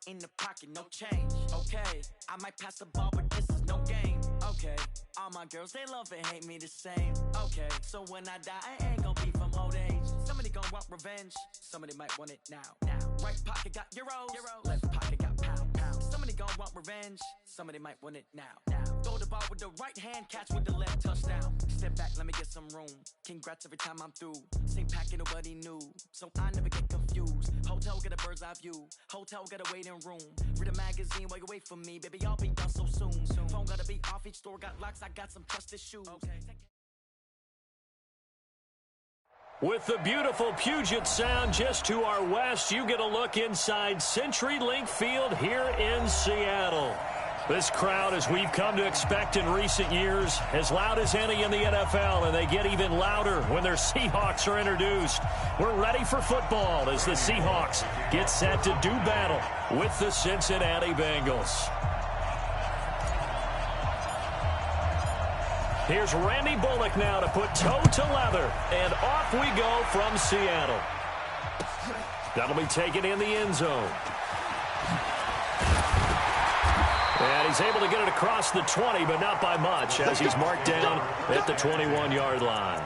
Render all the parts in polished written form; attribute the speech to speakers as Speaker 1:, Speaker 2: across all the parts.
Speaker 1: in the pocket, no change. Okay, I might pass the ball, but this is no game. Okay, all my girls, they love and hate me the same. Okay, so when I die, I ain't gonna be from old age. Somebody gonna want revenge, somebody might want it now. Right pocket got euros, left pocket got pounds. Somebody gonna want revenge, somebody might want it now. Throw the ball with the right hand, catch with the left, touchdown. Step back, let me get some room. Congrats every time I'm through. Same packet, nobody knew, so I never get confused. Hotel get a bird's eye view, hotel get a waiting room. Read a magazine while you wait for me, baby, I'll be done so soon. Phone gotta be off, each store got locks, I got some trusted shoes.
Speaker 2: With the beautiful Puget Sound just to our west, you get a look inside CenturyLink Field here in Seattle. This crowd, as we've come to expect in recent years, as loud as any in the NFL, and they get even louder when their Seahawks are introduced. We're ready for football as the Seahawks get set to do battle with the Cincinnati Bengals. Here's Randy Bullock now to put toe to leather, and off we go from Seattle. That'll be taken in the end zone. And he's able to get it across the 20, but not by much, as he's marked down at the 21-yard line.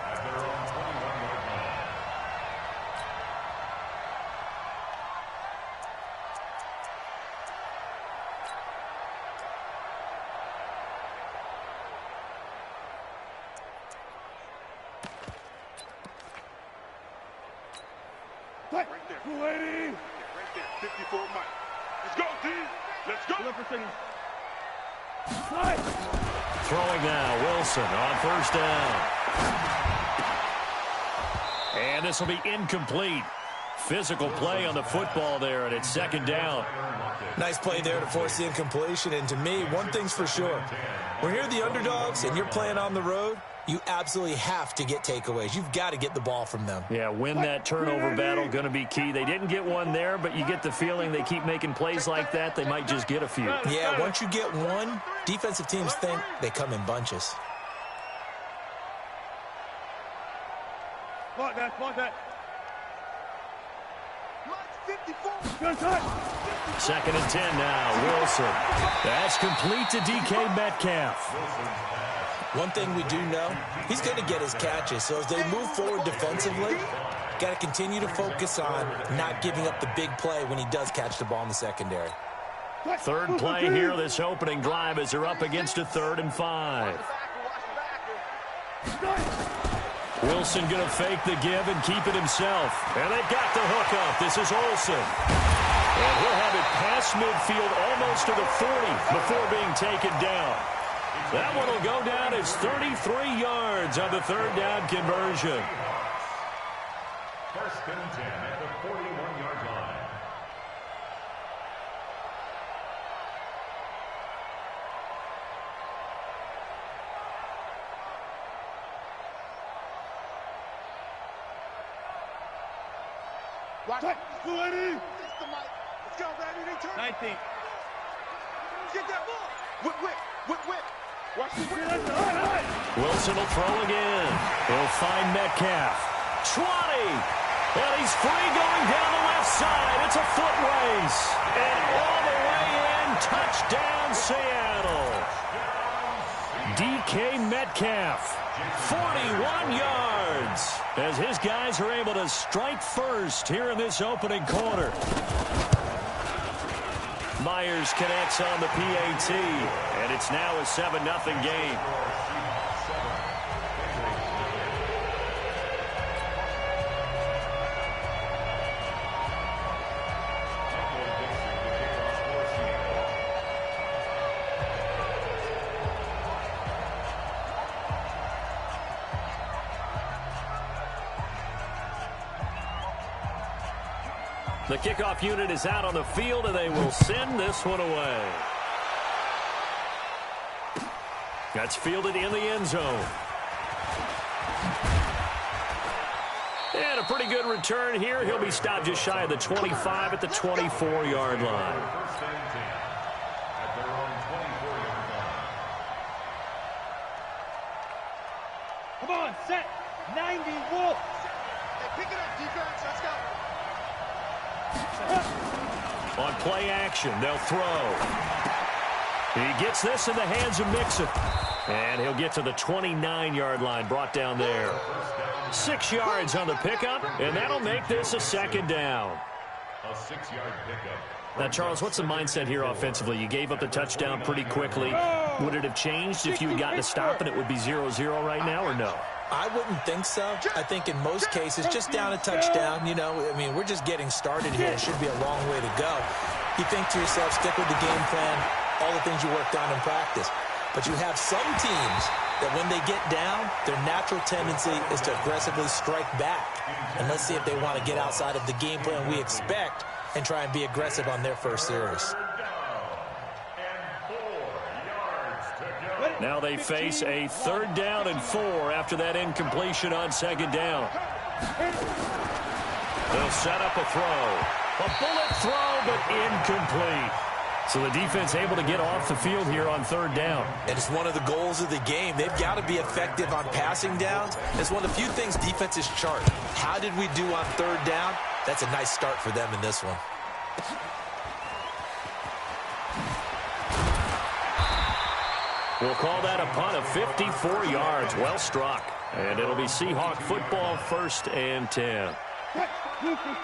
Speaker 3: Right there. 280. Right there. 54 Mike. Let's go, D. Let's go.
Speaker 2: Throwing now, Wilson on first down. And this will be incomplete. Physical play on the football there, and it's second down.
Speaker 4: Nice play there to force the incompletion, and to me, one thing's for sure. When you're the underdogs and you're playing on the road, you absolutely have to get takeaways. You've got to get the ball from them.
Speaker 2: Yeah, win that turnover battle, going to be key. They didn't get one there, but you get the feeling they keep making plays like that, they might just get a few.
Speaker 4: Yeah, once you get one, defensive teams think they come in bunches.
Speaker 3: Block that.
Speaker 2: Second and 10 now, Wilson. That's complete to DK Metcalf.
Speaker 4: One thing we do know, he's going to get his catches. So as they move forward defensively, got to continue to focus on not giving up the big play when he does catch the ball in the secondary.
Speaker 2: Third play here, this opening drive, as they're up against a 3rd and 5. Wilson going to fake the give and keep it himself. And they've got the hook up. This is Olsen. And he'll have it past midfield almost to the 40 before being taken down. That one will go down as 33 yards on the 3rd down conversion.
Speaker 5: First and 10 at the 41-yard line.
Speaker 3: Watch it. 280. Let's go, Randy. 19. Get that ball. Whip. Watch the
Speaker 2: Wilson will throw again. He'll find Metcalf. 20. And he's free going down the left side. It's a foot race. And all the way in, touchdown Seattle. DK Metcalf, 41 yards, as his guys are able to strike first here in this opening quarter. Myers connects on the PAT, and it's now a 7-0 game. The kickoff unit is out on the field, and they will send this one away. That's fielded in the end zone. And a pretty good return here. He'll be stopped just shy of the 25 at the 24-yard line.
Speaker 3: Come on, set. 90, Wolf. Hey, pick it up, defense. Let's go.
Speaker 2: On play action, they'll throw. He gets this in the hands of Mixon. And he'll get to the 29-yard line, brought down there. 6 yards on the pickup, and that'll make this a second down.
Speaker 5: A 6-yard pickup.
Speaker 2: Now, Charles, what's the mindset here offensively? You gave up the touchdown pretty quickly. Would it have changed if you had gotten a stop and it would be 0-0 right now, or no?
Speaker 4: I wouldn't think so. I think in most cases, just down a touchdown, you know, I mean, we're just getting started here. It should be a long way to go. You think to yourself, stick with the game plan, all the things you worked on in practice. But you have some teams that when they get down, their natural tendency is to aggressively strike back. And let's see if they want to get outside of the game plan we expect and try and be aggressive on their first series.
Speaker 2: Now they face a 3rd down and 4 after that incompletion on 2nd down. They'll set up a throw. A bullet throw, but incomplete. So the defense able to get off the field here on 3rd down.
Speaker 4: And it's one of the goals of the game. They've got to be effective on passing downs. It's one of the few things defenses chart. How did we do on 3rd down? That's a nice start for them in this one.
Speaker 2: We'll call that a punt of 54 yards. Well struck. And it'll be Seahawk football, 1st and 10.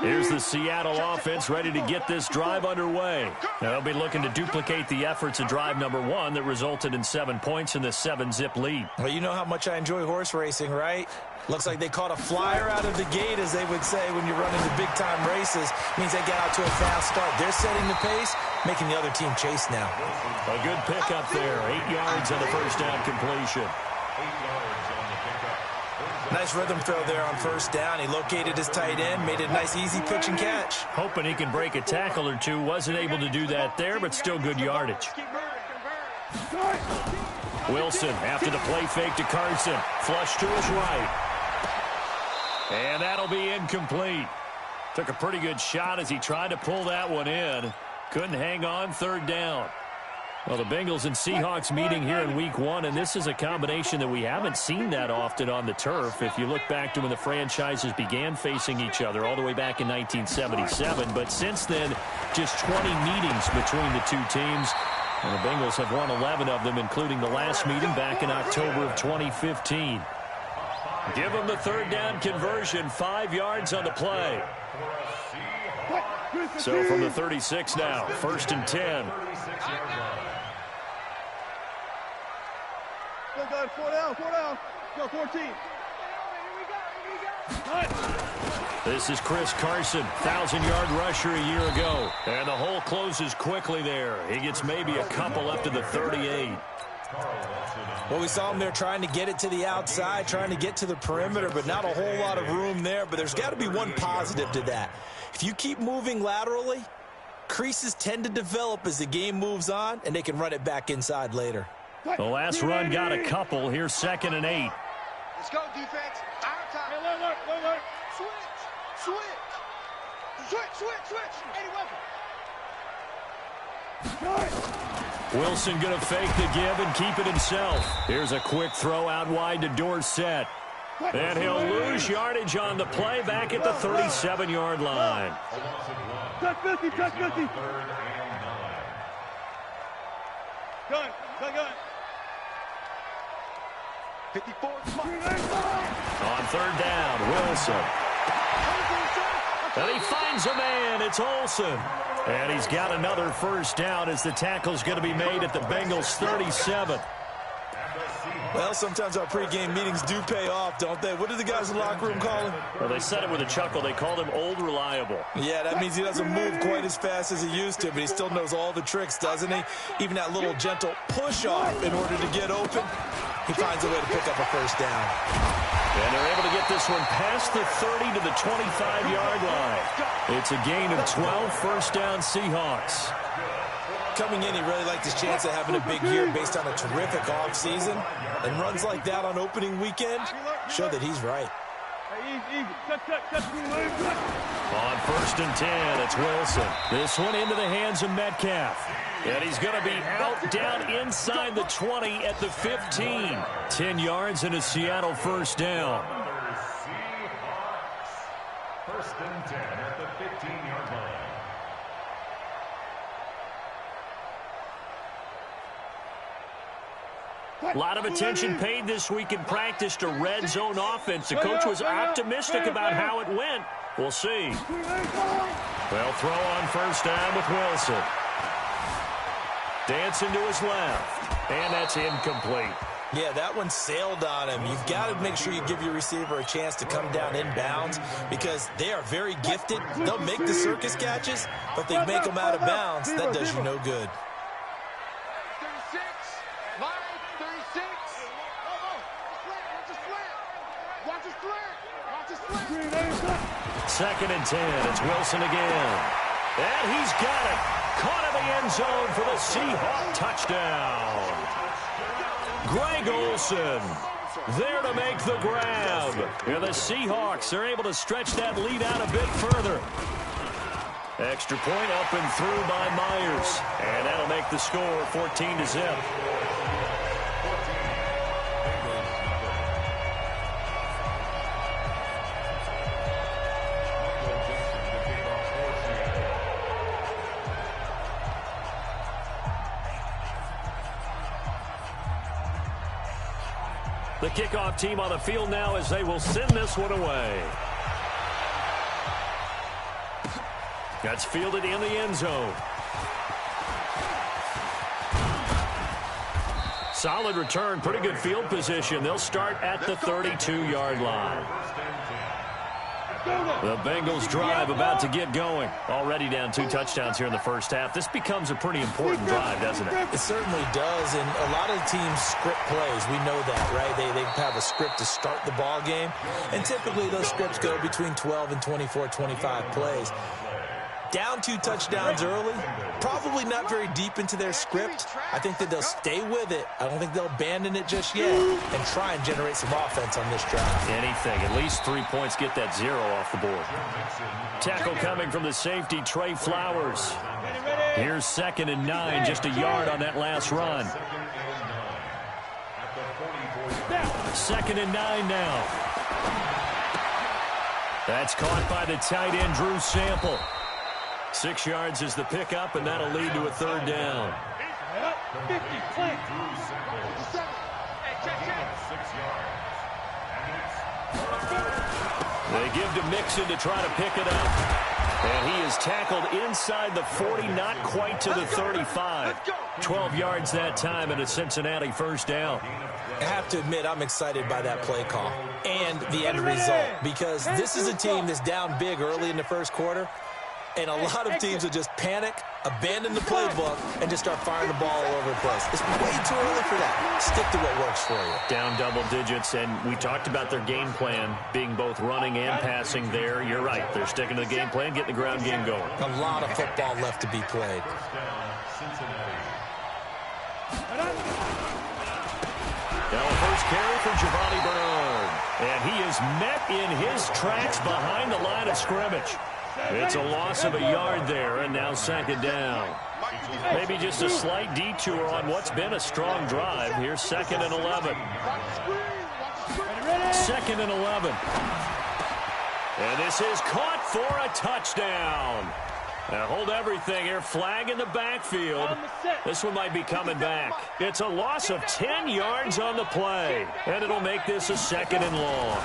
Speaker 2: Here's the Seattle offense ready to get this drive underway. They'll be looking to duplicate the efforts of drive number 1 that resulted in 7 points in the 7-zip lead.
Speaker 4: Well, you know how much I enjoy horse racing, right? Looks like they caught a flyer out of the gate, as they would say when you're running the big-time races. Means they get out to a fast start. They're setting the pace, making the other team chase now.
Speaker 2: A good pickup there. 8 yards on the first down completion.
Speaker 5: 8 yards on the pickup.
Speaker 4: Nice rhythm throw there on 1st down. He located his tight end, made it a nice, easy pitch and catch.
Speaker 2: Hoping he can break a tackle or two. Wasn't able to do that there, but still good yardage. Wilson after the play fake to Carson. Flush to his right. And that'll be incomplete. Took a pretty good shot as he tried to pull that one in. Couldn't hang on, 3rd down. Well, the Bengals and Seahawks meeting here in Week 1, and this is a combination that we haven't seen that often on the turf. If you look back to when the franchises began facing each other all the way back in 1977. But since then, just 20 meetings between the two teams. And the Bengals have won 11 of them, including the last meeting back in October of 2015. Give them the 3rd down conversion, 5 yards on the play. So from the 36 now, 1st and 10.
Speaker 3: Go, guys, 4 down. Go, 14.
Speaker 2: This is Chris Carson, 1,000-yard rusher a year ago. And the hole closes quickly there. He gets maybe a couple up to the 38.
Speaker 4: Well, we saw him there trying to get it to the outside, trying to get to the perimeter, but not a whole lot of room there. But there's got to be one positive to that. If you keep moving laterally, creases tend to develop as the game moves on, and they can run it back inside later.
Speaker 2: The last run got a couple. Here's 2nd and 8.
Speaker 3: Let's go, defense. Our time. Hey, look. Switch. Any weapon.
Speaker 2: Wilson going to fake the give and keep it himself. Here's a quick throw out wide to Dorsett. And he'll lose yardage on the play back at the 37-yard line.
Speaker 3: Touch 50. Gun. 54.
Speaker 2: On 3rd down, Wilson. And he finds a man. It's Olsen. And he's got another 1st down as the tackle's going to be made at the Bengals' 37.
Speaker 4: Well, sometimes our pregame meetings do pay off, don't they? What do the guys in the locker room call him?
Speaker 2: Well, they said it with a chuckle. They called him Old Reliable.
Speaker 4: Yeah, that means he doesn't move quite as fast as he used to, but he still knows all the tricks, doesn't he? Even that little gentle push-off in order to get open. He finds a way to pick up a 1st down.
Speaker 2: And they're able to get this one past the 30 to the 25-yard line. It's a gain of 12, 1st down Seahawks.
Speaker 4: Coming in, he really liked his chance of having a big year based on a terrific offseason. And runs like that on opening weekend show that he's right.
Speaker 2: On 1st and 10, it's Wilson. This one into the hands of Metcalf. And he's going to be out down inside the 20 at the 15. 10 yards and a Seattle 1st down.
Speaker 5: Seahawks, 1st and 10 at the 15-yard line.
Speaker 2: A lot of attention paid this week in practice to red zone offense. The coach was optimistic about how it went. We'll see. They'll throw on first down with Wilson. Dancing to his left. And that's incomplete.
Speaker 4: Yeah, that one sailed on him. You've got to make sure you give your receiver a chance to come down inbounds because they are very gifted. They'll make the circus catches, but if they make them out of bounds, that does you no good.
Speaker 3: 36, line 36. Watch his slant.
Speaker 2: Second and 10. It's Wilson again. And he's got it. Caught in the end zone for the Seahawk touchdown. Greg Olsen there to make the grab. And the Seahawks are able to stretch that lead out a bit further. Extra point up and through by Myers. And that'll make the score 14-0. The kickoff team on the field now as they will send this one away. That's fielded in the end zone. Solid return, pretty good field position. They'll start at the 32-yard line. The Bengals drive about to get going. Already down 2 touchdowns here in the first half. This becomes a pretty important drive, doesn't it?
Speaker 4: It certainly does, and a lot of teams script plays. We know that, right? They have a script to start the ball game, and typically those scripts go between 12 and 24, 25 plays. Down 2 touchdowns early, probably not very deep into their script. I think that they'll stay with it. I don't think they'll abandon it just yet and try and generate some offense on this drive.
Speaker 2: Anything. At least 3 points, get that 0 off the board. Tackle coming from the safety, Trey Flowers. Here's 2nd and 9, just a yard on that last run. 2nd and 9 now. That's caught by the tight end, Drew Sample. 6 yards is the pickup, and that'll lead to a 3rd down.
Speaker 3: 50, play.
Speaker 2: They give to Mixon to try to pick it up. And he is tackled inside the 40, not quite to the 35. 12 yards that time, and a Cincinnati first down.
Speaker 4: I have to admit, I'm excited by that play call and the end result because this is a team that's down big early in the first quarter. And a lot of teams will just panic, abandon the playbook, and just start firing the ball all over the place. It's way too early for that. Stick to what works for you.
Speaker 2: Down double digits, and we talked about their game plan being both running and passing there. You're right. They're sticking to the game plan, getting the ground game going.
Speaker 4: A lot of football left to be played.
Speaker 2: Now first carry for Giovanni Bernard. And he is met in his tracks behind the line of scrimmage. It's a loss of a yard there, and now 2nd down. Maybe just a slight detour on what's been a strong drive. Here's 2nd and 11. 2nd and 11. And this is caught for a touchdown. Now hold everything here. Flag in the backfield. This one might be coming back. It's a loss of 10 yards on the play. And it'll make this a 2nd and long.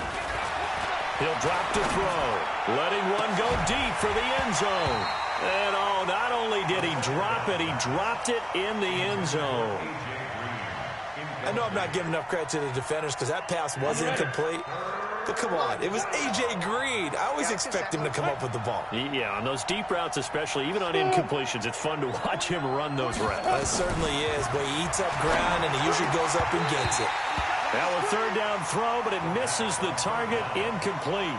Speaker 2: He'll drop to throw, letting one go deep for the end zone. And oh, not only did he drop it, he dropped it in the end zone.
Speaker 4: I know I'm not giving enough credit to the defenders because that pass was incomplete. But come on, it was A.J. Green. I always expect him to come up with the ball.
Speaker 2: Yeah, on those deep routes especially, even on incompletions, it's fun to watch him run those routes.
Speaker 4: It certainly is, but he eats up ground and he usually goes up and gets it.
Speaker 2: Now a 3rd down throw, but it misses the target, incomplete.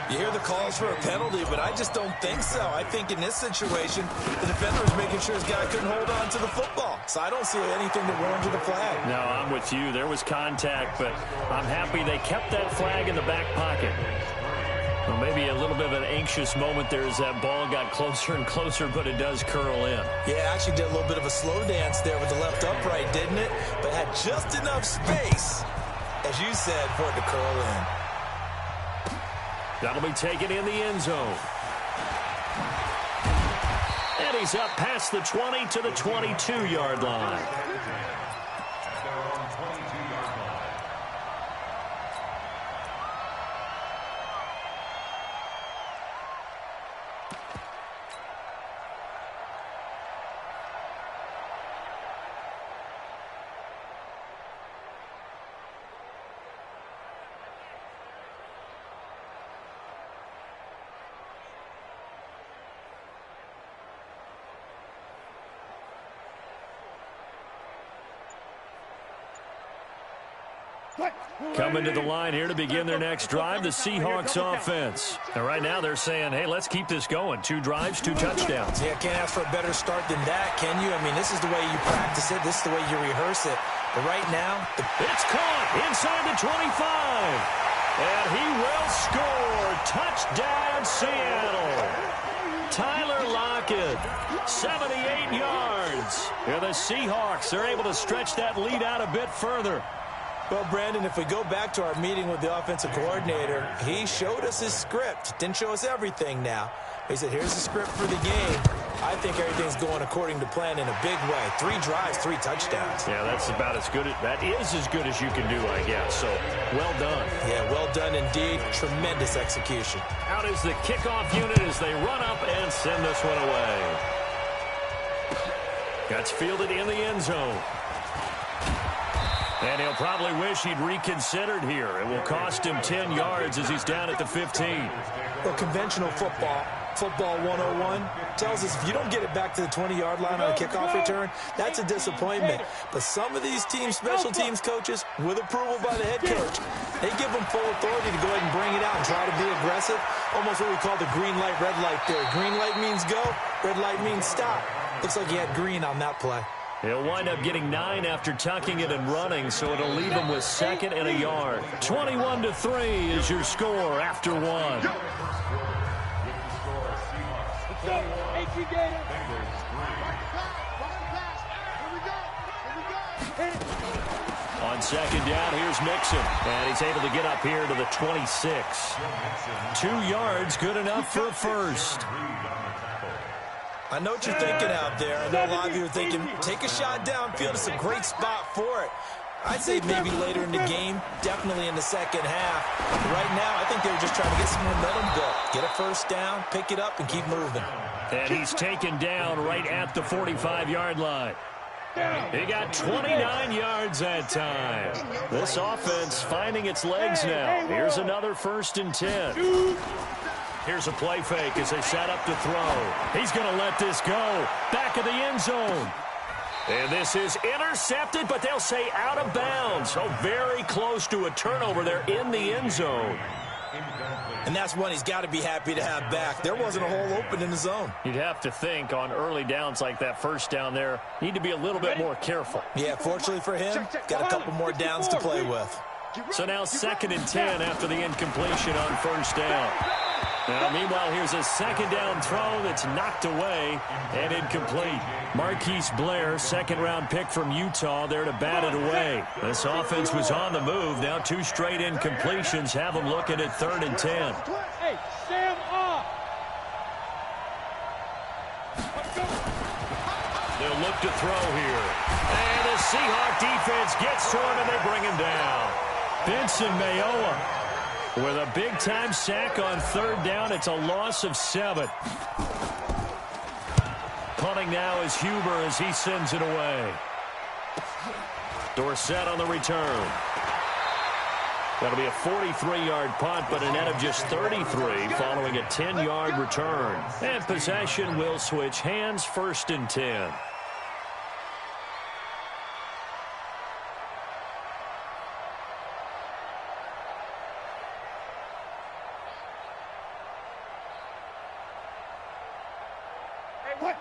Speaker 4: You hear the calls for a penalty, but I just don't think so. I think in this situation, the defender was making sure his guy couldn't hold on to the football. So I don't see anything that warranted a flag.
Speaker 2: No, I'm with you. There was contact, but I'm happy they kept that flag in the back pocket. Well, maybe a little bit of an anxious moment there as that ball got closer and closer, but it does curl in.
Speaker 4: Yeah, actually did a little bit of a slow dance there with the left upright, didn't it? But had just enough space, as you said, for it to curl in.
Speaker 2: That'll be taken in the end zone. And he's up past the 20 to the 22-yard line. Coming to the line here to begin their next drive, the Seahawks offense. And right now they're saying, hey, let's keep this going. 2 drives, 2 touchdowns.
Speaker 4: Yeah, can't ask for a better start than that, can you? I mean, this is the way you practice it. This is the way you rehearse it. But right now,
Speaker 2: it's caught inside the 25. And he will score. Touchdown, Seattle. Tyler Lockett, 78 yards. And the Seahawks are able to stretch that lead out a bit further.
Speaker 4: Well, Brandon, if we go back to our meeting with the offensive coordinator, he showed us his script. Didn't show us everything now. He said, here's the script for the game. I think everything's going according to plan in a big way. 3 drives, 3 touchdowns.
Speaker 2: Yeah, that's about as good. That is as good as you can do, I guess. So, well done.
Speaker 4: Yeah, well done indeed. Tremendous execution.
Speaker 2: Out is the kickoff unit as they run up and send this one away. That's fielded in the end zone. And he'll probably wish he'd reconsidered here. It will cost him 10 yards as he's down at the 15.
Speaker 4: Well, conventional football 101, tells us if you don't get it back to the 20-yard line on a kickoff return, that's a disappointment. But some of these teams, special teams coaches, with approval by the head coach, they give them full authority to go ahead and bring it out and try to be aggressive. Almost what we call the green light, red light theory. Green light means go, red light means stop. Looks like he had green on that play.
Speaker 2: He'll wind up getting 9 after tucking it and running, so it'll leave him with 2nd and a yard. 21-3 is your score after 1. On 2nd down, here's Mixon, and he's able to get up here to the 26. 2 yards, good enough for a first.
Speaker 4: I know what you're thinking out there. I know a lot of you are thinking, take a shot downfield. It's a great spot for it. I'd say maybe later in the game, definitely in the second half. Right now, I think they were just trying to get some momentum built. Get a first down, pick it up, and keep moving.
Speaker 2: And he's taken down right at the 45-yard line. He got 29 yards that time. This offense finding its legs now. Here's another 1st and 10. Here's a play fake as they set up to throw. He's going to let this go. Back of the end zone. And this is intercepted, but they'll say out of bounds. So very close to a turnover there in the end zone.
Speaker 4: And that's one he's got to be happy to have back. There wasn't a hole open in the zone.
Speaker 2: You'd have to think on early downs like that first down there, need to be a little bit more careful.
Speaker 4: Yeah, fortunately for him, got a couple more downs to play with.
Speaker 2: So now 2nd and 10 after the incompletion on 1st down. Now, meanwhile, here's a 2nd down throw that's knocked away and incomplete. Marquise Blair, 2nd-round pick from Utah, there to bat it away. This offense was on the move. Now 2 straight incompletions have them looking at 3rd and 10.
Speaker 6: Hey, Sam off.
Speaker 2: They'll look to throw here. And the Seahawk defense gets to him, and they bring him down. Vincent Mayowa with a big-time sack on 3rd down. It's a loss of 7. Punting now is Huber as he sends it away. Dorsett on the return. That'll be a 43-yard punt, but a net of just 33 following a 10-yard return. And possession will switch hands, 1st and 10.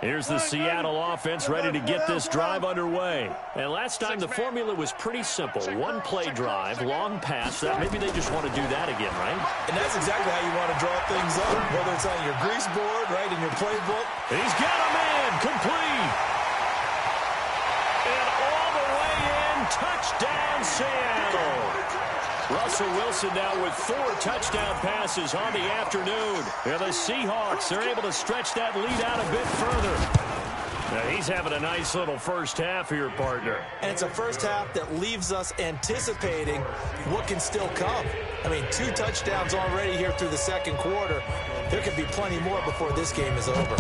Speaker 2: Here's the Seattle offense ready to get this drive underway. And last time the formula was pretty simple. 1-play drive, long pass. That maybe they just want to do that again, right?
Speaker 4: And that's exactly how you want to draw things up, whether it's on your grease board, right, in your playbook.
Speaker 2: He's got a man, complete. And all the way in, touchdown Seattle. Russell Wilson now with 4 touchdown passes on the afternoon. And the Seahawks are able to stretch that lead out a bit further. Now he's having a nice little first half here, partner.
Speaker 4: And it's a first half that leaves us anticipating what can still come. I mean, 2 touchdowns already here through the 2nd quarter. There could be plenty more before this game is over.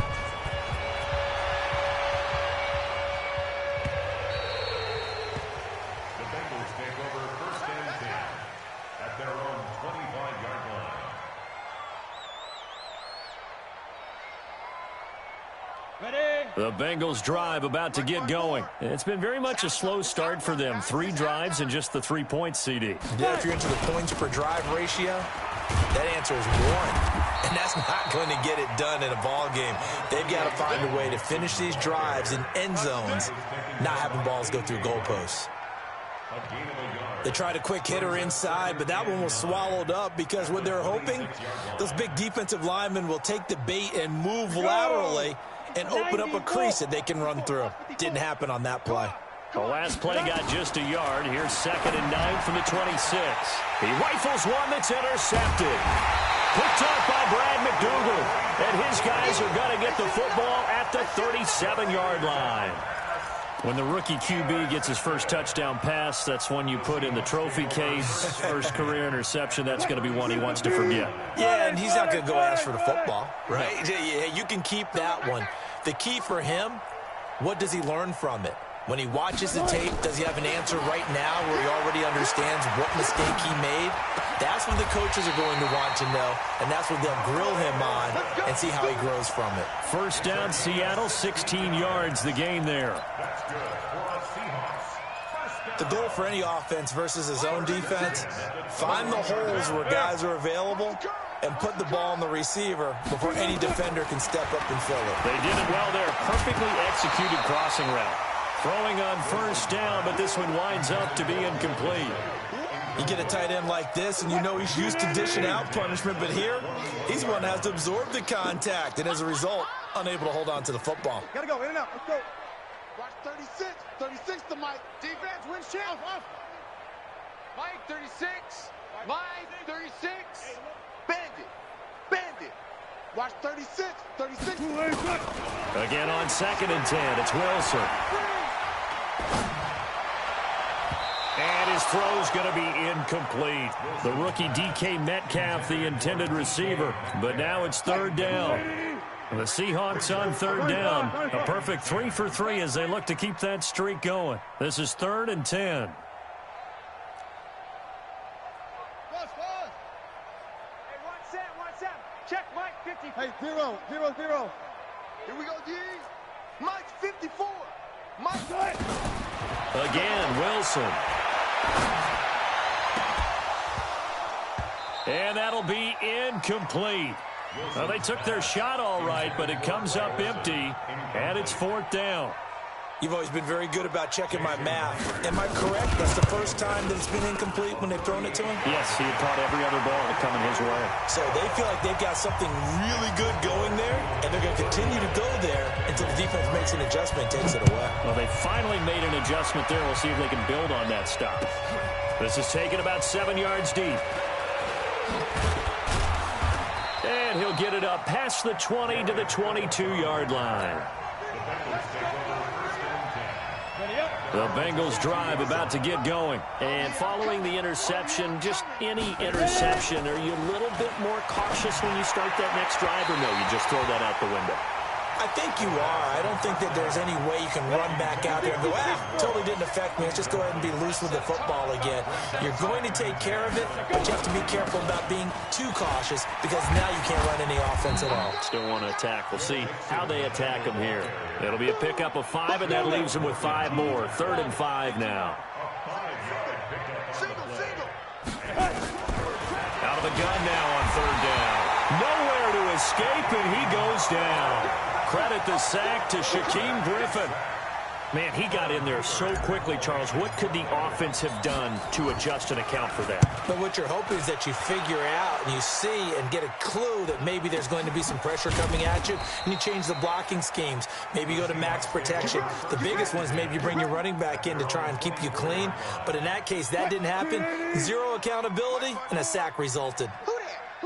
Speaker 2: The Bengals drive about to get going. It's been very much a slow start for them. 3 drives and just the 3 points, CD.
Speaker 4: Yeah, if you're into the points per drive ratio, that answer is 1. And that's not going to get it done in a ball game. They've got to find a way to finish these drives in end zones, not having balls go through goalposts. They tried a quick hitter inside, but that one was swallowed up because what they're hoping, those big defensive linemen will take the bait and move laterally and open up a crease that they can run through. Didn't happen on that play.
Speaker 2: The last play got just a yard. Here's 2nd and 9 from the 26. He rifles one that's intercepted. Picked up by Brad McDougal. And his guys are going to get the football at the 37-yard line. When the rookie QB gets his first touchdown pass, that's one you put in the trophy case. First career interception, that's going to be one he wants to forget.
Speaker 4: Yeah, and he's not going to go ask for the football, right? Yeah, you can keep that one. The key for him, what does he learn from it? When he watches the tape, does he have an answer right now where he already understands what mistake he made? That's what the coaches are going to want to know, and that's what they'll grill him on and see how he grows from it.
Speaker 2: First down, Seattle, 16 yards, the gain there.
Speaker 4: The goal for any offense versus his own defense, find the holes where guys are available and put the ball on the receiver before any defender can step up and fill it.
Speaker 2: They did it well there. Perfectly executed crossing route. Throwing on first down, but this one winds up to be incomplete.
Speaker 4: You get a tight end like this, and you know he's used to dishing out punishment, but here, he's one that has to absorb the contact, and as a result, unable to hold on to the football.
Speaker 3: Gotta go, in and out, let's go. Watch 36, 36 to Mike. Defense, win chance. Mike, 36. Mike, 36. Bandit. Watch 36, 36.
Speaker 2: Again on 2nd and 10, it's Wilson. And his throw's going to be incomplete. The rookie DK Metcalf, the intended receiver. But now it's 3rd down. The Seahawks on 3rd down. A perfect 3 for 3 as they look to keep that streak going. This is 3rd and 10.
Speaker 6: Check Mike 54.
Speaker 3: Hey, 0. Here we go, D. Mike 54. Mike good.
Speaker 2: Again, Wilson. And that'll be incomplete. Well, they took their shot all right, but it comes up empty, and it's 4th down.
Speaker 4: You've always been very good about checking my math. Am I correct? That's the first time that it's been incomplete when they've thrown it to him?
Speaker 2: Yes, he had caught every other ball coming his way.
Speaker 4: So they feel like they've got something really good going there, and they're going to continue to go there until the defense makes an adjustment and takes it away.
Speaker 2: Well, they finally made an adjustment there. We'll see if they can build on that stop. This is taken about 7 yards deep. And he'll get it up past the 20 to the 22-yard line. The Bengals drive about to get going. And following the interception, just any interception, are you a little bit more cautious when you start that next drive, or no, you just throw that out the window?
Speaker 4: I think you are. I don't think that there's any way you can run back out there and go, totally didn't affect me. Let's just go ahead and be loose with the football again. You're going to take care of it, but you have to be careful about being too cautious because now you can't run any offense at all.
Speaker 2: Still want to attack. We'll see how they attack them here. It'll be a pickup of 5, and that leaves them with 5 more. 3rd and 5 now. Out of the gun now on 3rd down. Nowhere to escape, and he goes down. Credit the sack to Shaquem Griffin. Man, he got in there so quickly, Charles. What could the offense have done to adjust and account for that?
Speaker 4: But what you're hoping is that you figure out and you see and get a clue that maybe there's going to be some pressure coming at you, and you change the blocking schemes. Maybe you go to max protection. The biggest one is maybe you bring your running back in to try and keep you clean. But in that case, that didn't happen. 0 accountability, and a sack resulted.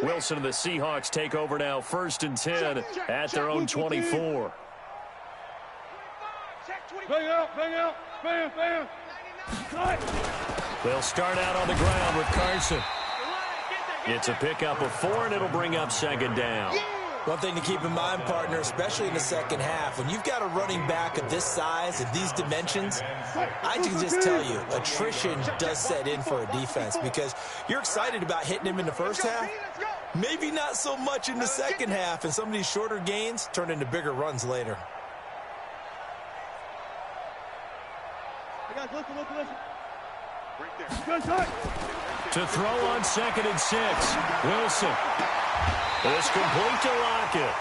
Speaker 2: Wilson and the Seahawks take over now, 1st and 10 at their own 24.
Speaker 3: Bang out.
Speaker 2: They'll start out on the ground with Carson. It's a pickup of 4, and it'll bring up 2nd down.
Speaker 4: One thing to keep in mind, partner, especially in the second half, when you've got a running back of this size, of these dimensions, I can just tell you, attrition does set in for a defense because you're excited about hitting him in the first half, maybe not so much in the second half, and some of these shorter gains turn into bigger runs later.
Speaker 6: Guys, listen.
Speaker 3: Right there.
Speaker 6: Good touch.
Speaker 2: To throw on 2nd and 6. Wilson. It's complete to Lockett.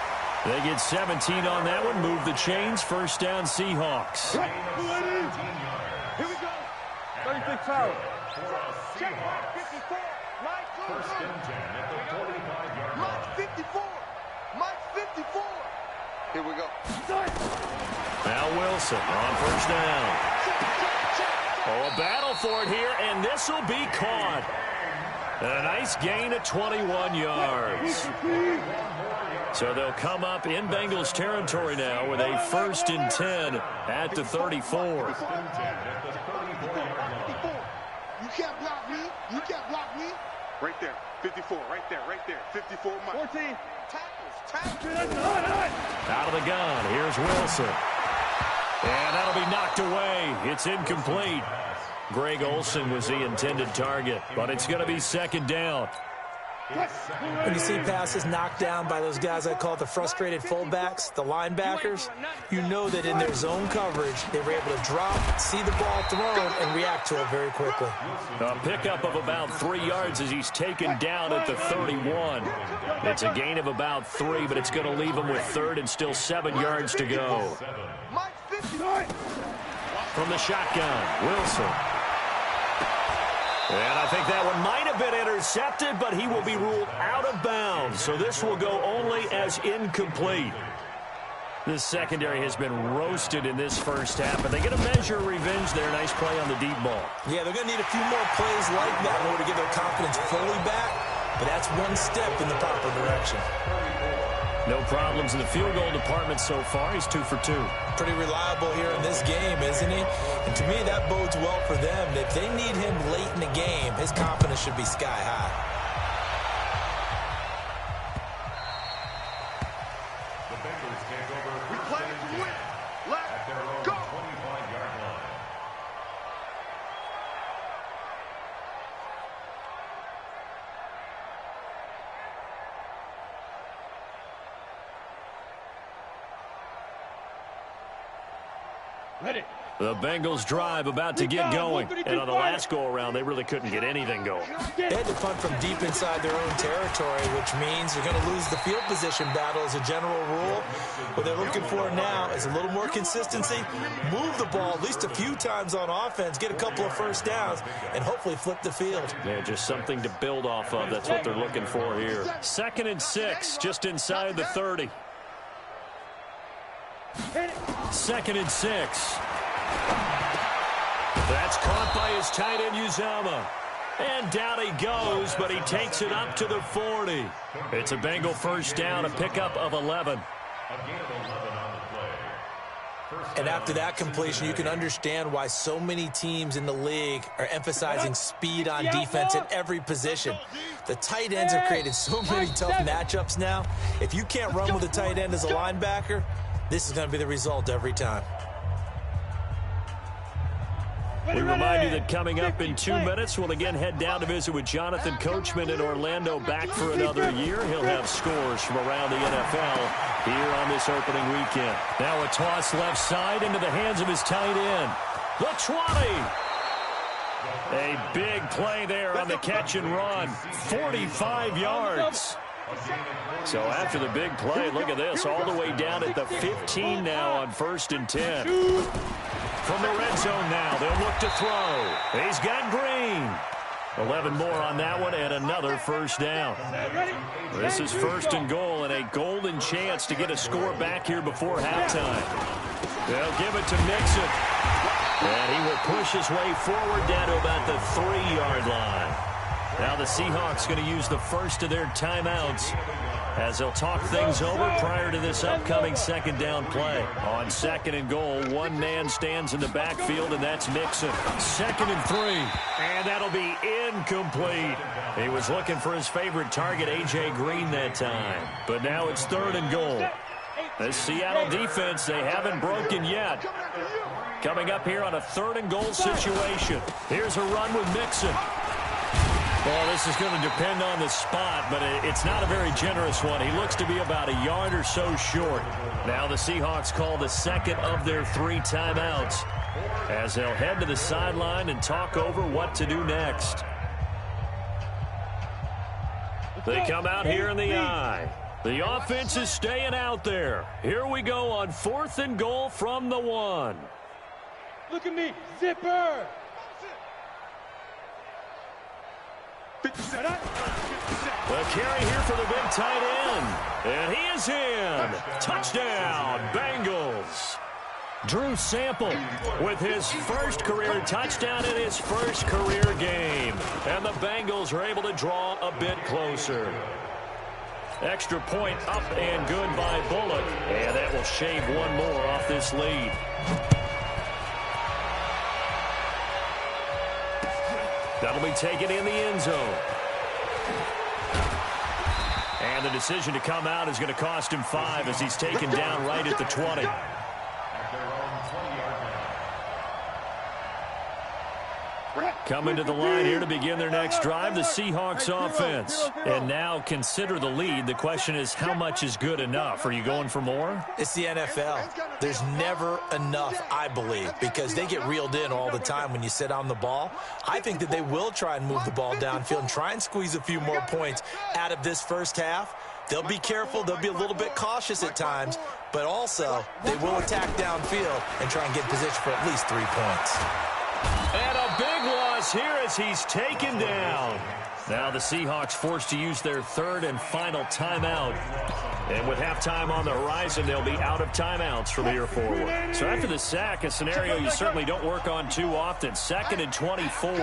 Speaker 2: They get 17 on that one. Move the chains. First down, Seahawks.
Speaker 6: Here we go. 36 foul.
Speaker 3: Check mark 54. Mike,
Speaker 5: First and 10 at the 45-yard line.
Speaker 3: Mike 54. Mike 54. Here we go.
Speaker 2: Now Wilson on first down. Oh, a battle for it here, and this will be caught. A nice gain of 21 yards. So they'll come up in Bengals territory now with a 1st and 10 at the 34.
Speaker 3: You can't block me. You can't block me. Right there. 54. Right there. 54. Mike.
Speaker 6: 14.
Speaker 3: Tackles.
Speaker 2: Out of the gun. Here's Wilson. And that'll be knocked away. It's incomplete. Greg Olsen was the intended target, but it's going to be 2nd down.
Speaker 4: When you see passes knocked down by those guys I call the frustrated fullbacks, the linebackers, you know that in their zone coverage, they were able to drop, see the ball thrown, and react to it very quickly.
Speaker 2: A pickup of about 3 yards as he's taken down at the 31. It's a gain of about 3, but it's going to leave him with 3rd and still 7 yards to go. From the shotgun, Wilson. And I think that one might have been intercepted, but he will be ruled out of bounds. So this will go only as incomplete. The secondary has been roasted in this first half, but they get a measure of revenge there. Nice play on the deep ball.
Speaker 4: Yeah, they're going to need a few more plays like that in order to get their confidence fully back, but that's one step in the proper direction.
Speaker 2: No problems in the field goal department so far. He's 2 for 2.
Speaker 4: Pretty reliable here in this game, isn't he? And to me, that bodes well for them. If they need him late in the game, his confidence should be sky high.
Speaker 5: The Bengals take over first
Speaker 3: Play
Speaker 5: and
Speaker 3: to
Speaker 5: 10
Speaker 3: win. Let's
Speaker 5: at their own
Speaker 3: go.
Speaker 5: 25-yard line.
Speaker 6: Ready.
Speaker 2: The Bengals drive about to get going. And on the last go-around, they really couldn't get anything going.
Speaker 4: They had to punt from deep inside their own territory, which means you're going to lose the field position battle as a general rule. What they're looking for now is a little more consistency, move the ball at least a few times on offense, get a couple of first downs, and hopefully flip the field.
Speaker 2: Yeah, just something to build off of. That's what they're looking for here. 2nd and 6, just inside the 30. 2nd and 6. That's caught by his tight end, Uzama. And down he goes, but he takes it up to the 40. It's a Bengal first down, a pickup of 11.
Speaker 5: A gain of 11 on the play. First
Speaker 4: And
Speaker 5: down,
Speaker 4: after that completion, you can understand why so many teams in the league are emphasizing speed on defense at every position. The tight ends have created so many tough matchups now. If you can't run with a tight end as a linebacker, this is going to be the result every time.
Speaker 2: We remind you that coming up in 2 minutes, we'll again head down to visit with Jonathan Coachman in Orlando, back for another year. He'll have scores from around the NFL here on this opening weekend. Now a toss left side into the hands of his tight end. The 20. A big play there on the catch and run. 45 yards. So after the big play, look at this, all the way down at the 15 now on 1st and 10. From the red zone now, they'll look to throw. He's got Green. 11 more on that one and another first down. This is 1st and goal and a golden chance to get a score back here before halftime. They'll give it to Mixon. And he will push his way forward down to about the 3-yard line. Now the Seahawks going to use the first of their timeouts as they'll talk things over prior to this upcoming 2nd down play. On 2nd and goal, one man stands in the backfield, and that's Mixon. 2nd and 3, and that'll be incomplete. He was looking for his favorite target, A.J. Green, that time. But now it's 3rd and goal. This Seattle defense, they haven't broken yet. Coming up here on a 3rd and goal situation. Here's a run with Mixon. Well, this is going to depend on the spot, but it's not a very generous one. He looks to be about a yard or so short. Now the Seahawks call the second of their 3 timeouts as they'll head to the sideline and talk over what to do next. They come out here in the eye. The offense is staying out there. Here we go on 4th and goal from the 1.
Speaker 6: Look at me, zipper.
Speaker 2: The carry here for the big tight end. And he is in. Touchdown, Bengals. Drew Sample with his first career touchdown in his first career game. And the Bengals are able to draw a bit closer. Extra point up and good by Bullock. And that will shave one more off this lead. That'll be taken in the end zone. And the decision to come out is going to cost him 5 as he's taken down right at the 20. Coming to the line here to begin their next drive, the Seahawks offense. And now consider the lead. The question is, how much is good enough? Are you going for more?
Speaker 4: It's the NFL. There's never enough, I believe, because they get reeled in all the time when you sit on the ball. I think that they will try and move the ball downfield and try and squeeze a few more points out of this first half. They'll be careful. They'll be a little bit cautious at times, but also they will attack downfield and try and get in position for at least 3 points.
Speaker 2: And a big loss here as he's taken down. Now the Seahawks forced to use their 3rd and final timeout. And with halftime on the horizon, they'll be out of timeouts from here forward. So after the sack, a scenario you certainly don't work on too often. 2nd and 24.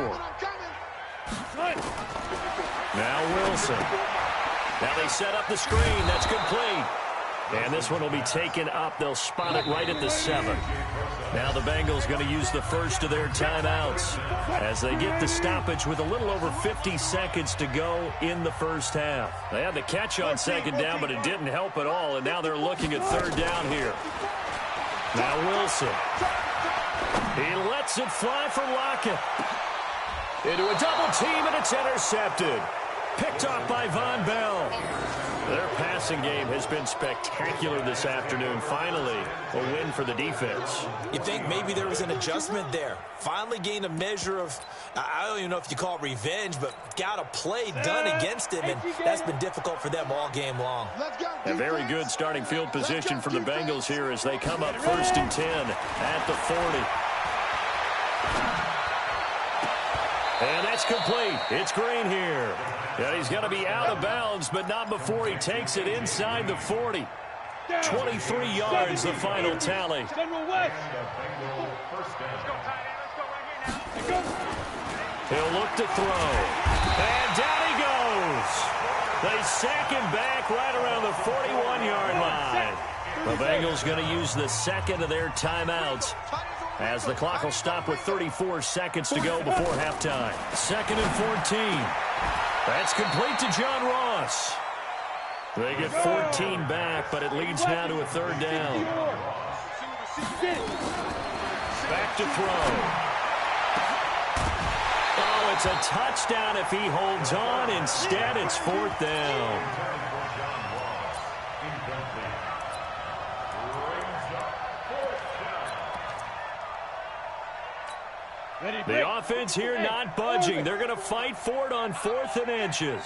Speaker 2: Now Wilson. Now they set up the screen. That's complete. And this one will be taken up. They'll spot it right at the 7. Now the Bengals going to use the first of their timeouts as they get the stoppage with a little over 50 seconds to go in the first half. They had the catch on 2nd down, but it didn't help at all, and now they're looking at 3rd down here. Now Wilson. He lets it fly for Lockett. Into a double team, and it's intercepted. Picked off by Von Bell. Their passing game has been spectacular this afternoon. Finally, a win for the defense.
Speaker 4: You think maybe there was an adjustment there. Finally gained a measure of, I don't even know if you call it revenge, but got a play done against him, and that's been difficult for them all game long.
Speaker 2: A very good starting field position for the Bengals here as they come up 1st and 10 at the 40. And that's complete. It's Green here. And he's going to be out of bounds, but not before he takes it inside the 40. 23 yards, the final tally. He'll look to throw. And down he goes. They sack him back right around the 41-yard line. The Bengals going to use the 2nd of their timeouts as the clock will stop with 34 seconds to go before halftime. 2nd and 14. That's complete to John Ross. They get 14 back, but it leads now to a 3rd down. Back to throw. Oh, it's a touchdown if he holds on. Instead, it's 4th down. The offense here not budging. They're going to fight for it on 4th and inches.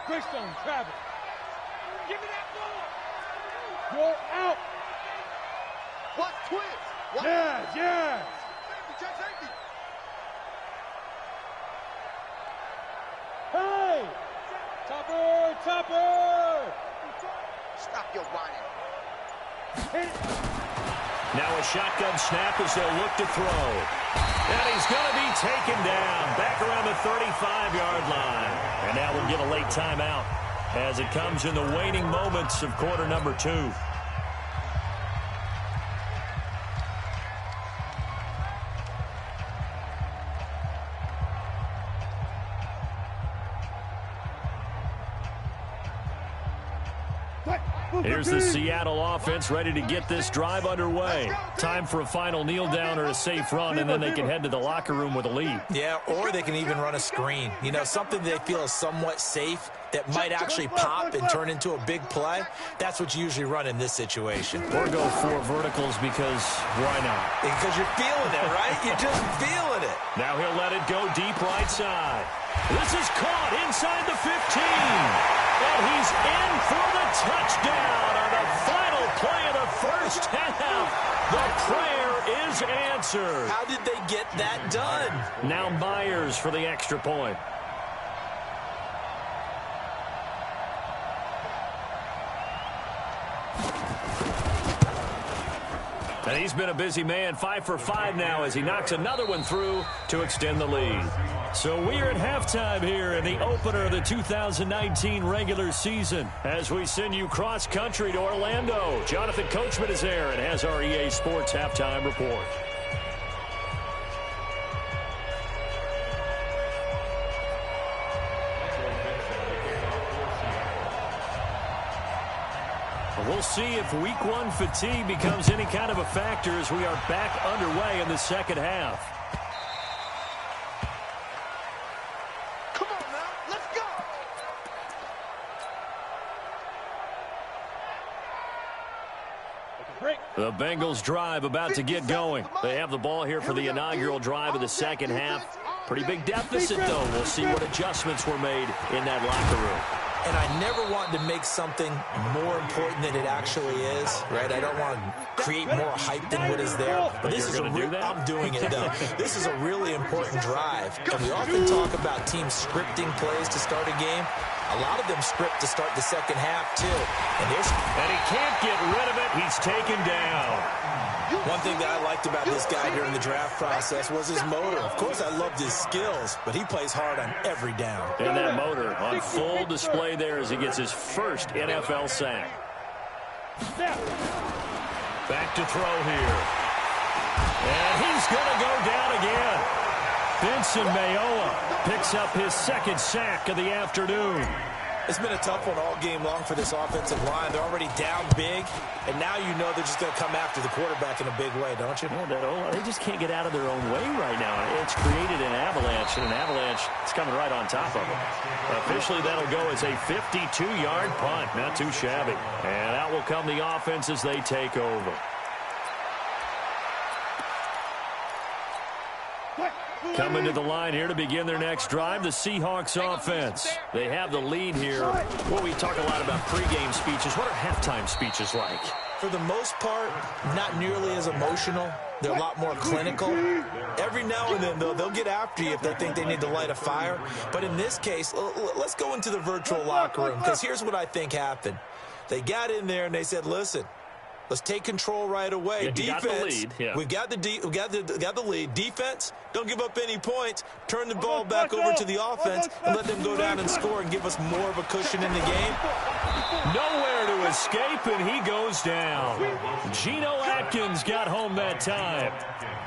Speaker 6: Greystone, Travis. Give me that ball. You're out.
Speaker 3: What twist?
Speaker 6: Yeah. Hey! Topper!
Speaker 3: Stop your whining.
Speaker 6: Hit it.
Speaker 2: Now a shotgun snap as they'll look to throw. And he's going to be taken down back around the 35-yard line. And now we'll get a late timeout as it comes in the waning moments of quarter number 2.
Speaker 6: What?
Speaker 2: Here's the Seattle offense ready to get this drive underway. Time for a final kneel down or a safe run, and then they can head to the locker room with a lead.
Speaker 4: Yeah, or they can even run a screen. You know, something they feel is somewhat safe that might actually pop and turn into a big play. That's what you usually run in this situation.
Speaker 2: Or go 4 verticals because why not?
Speaker 4: Because you're feeling it, right? You're just feeling it.
Speaker 2: Now he'll let it go deep right side. This is caught inside the 15. And he's in for the touchdown on the final play of the first half. The prayer is answered.
Speaker 4: How did they get that done?
Speaker 2: Now Myers for the extra point. And he's been a busy man, 5 for 5 now as he knocks another one through to extend the lead. So we are at halftime here in the opener of the 2019 regular season as we send you cross-country to Orlando. Jonathan Coachman is there and has our EA Sports halftime report. We'll see if week 1 fatigue becomes any kind of a factor as we are back underway in the second half.
Speaker 3: Come on now, let's go.
Speaker 2: The Bengals drive about to get going. They have the ball here for the inaugural drive of the second half. Pretty big deficit, though. We'll see what adjustments were made in that locker room.
Speaker 4: And I never want to make something more important than it actually is, right? I don't want to create more hype than what is there. But this is a I'm doing it, though. This is a really important drive. And we often talk about teams scripting plays to start a game. A lot of them script to start the second half, too.
Speaker 2: And he can't get rid of it. He's taken down.
Speaker 4: One thing that I liked about this guy during the draft process was his motor. Of course, I loved his skills, but he plays hard on every down.
Speaker 2: And that motor on full display there as he gets his first NFL sack. Back to throw here. And he's going to go down again. Benson Mayowa picks up his second sack of the afternoon.
Speaker 4: It's been a tough one all game long for this offensive line. They're already down big, and now you know they're just going to come after the quarterback in a big way, don't you?
Speaker 2: Yeah, they just can't get out of their own way right now. It's created an avalanche, and an avalanche is coming right on top of them. Officially, that'll go as a 52-yard punt. Not too shabby. And out will come the offense as they take over. Coming to the line here to begin their next drive, the Seahawks offense. They have the lead here. Well, we talk a lot about pregame speeches. What are halftime speeches like?
Speaker 4: For the most part, not nearly as emotional. They're a lot more clinical. Every now and then, though, they'll get after you if they think they need to light a fire. But in this case, let's go into the virtual locker room, because here's what I think happened. They got in there and they said, listen, let's take control right away.
Speaker 2: Yeah,
Speaker 4: defense,
Speaker 2: got the lead. Yeah.
Speaker 4: we got the lead. Defense, don't give up any points. Turn the ball back over to the offense and let them go down and score and give us more of a cushion in the game.
Speaker 2: Nowhere to escape, and he goes down. Geno Atkins got home that time.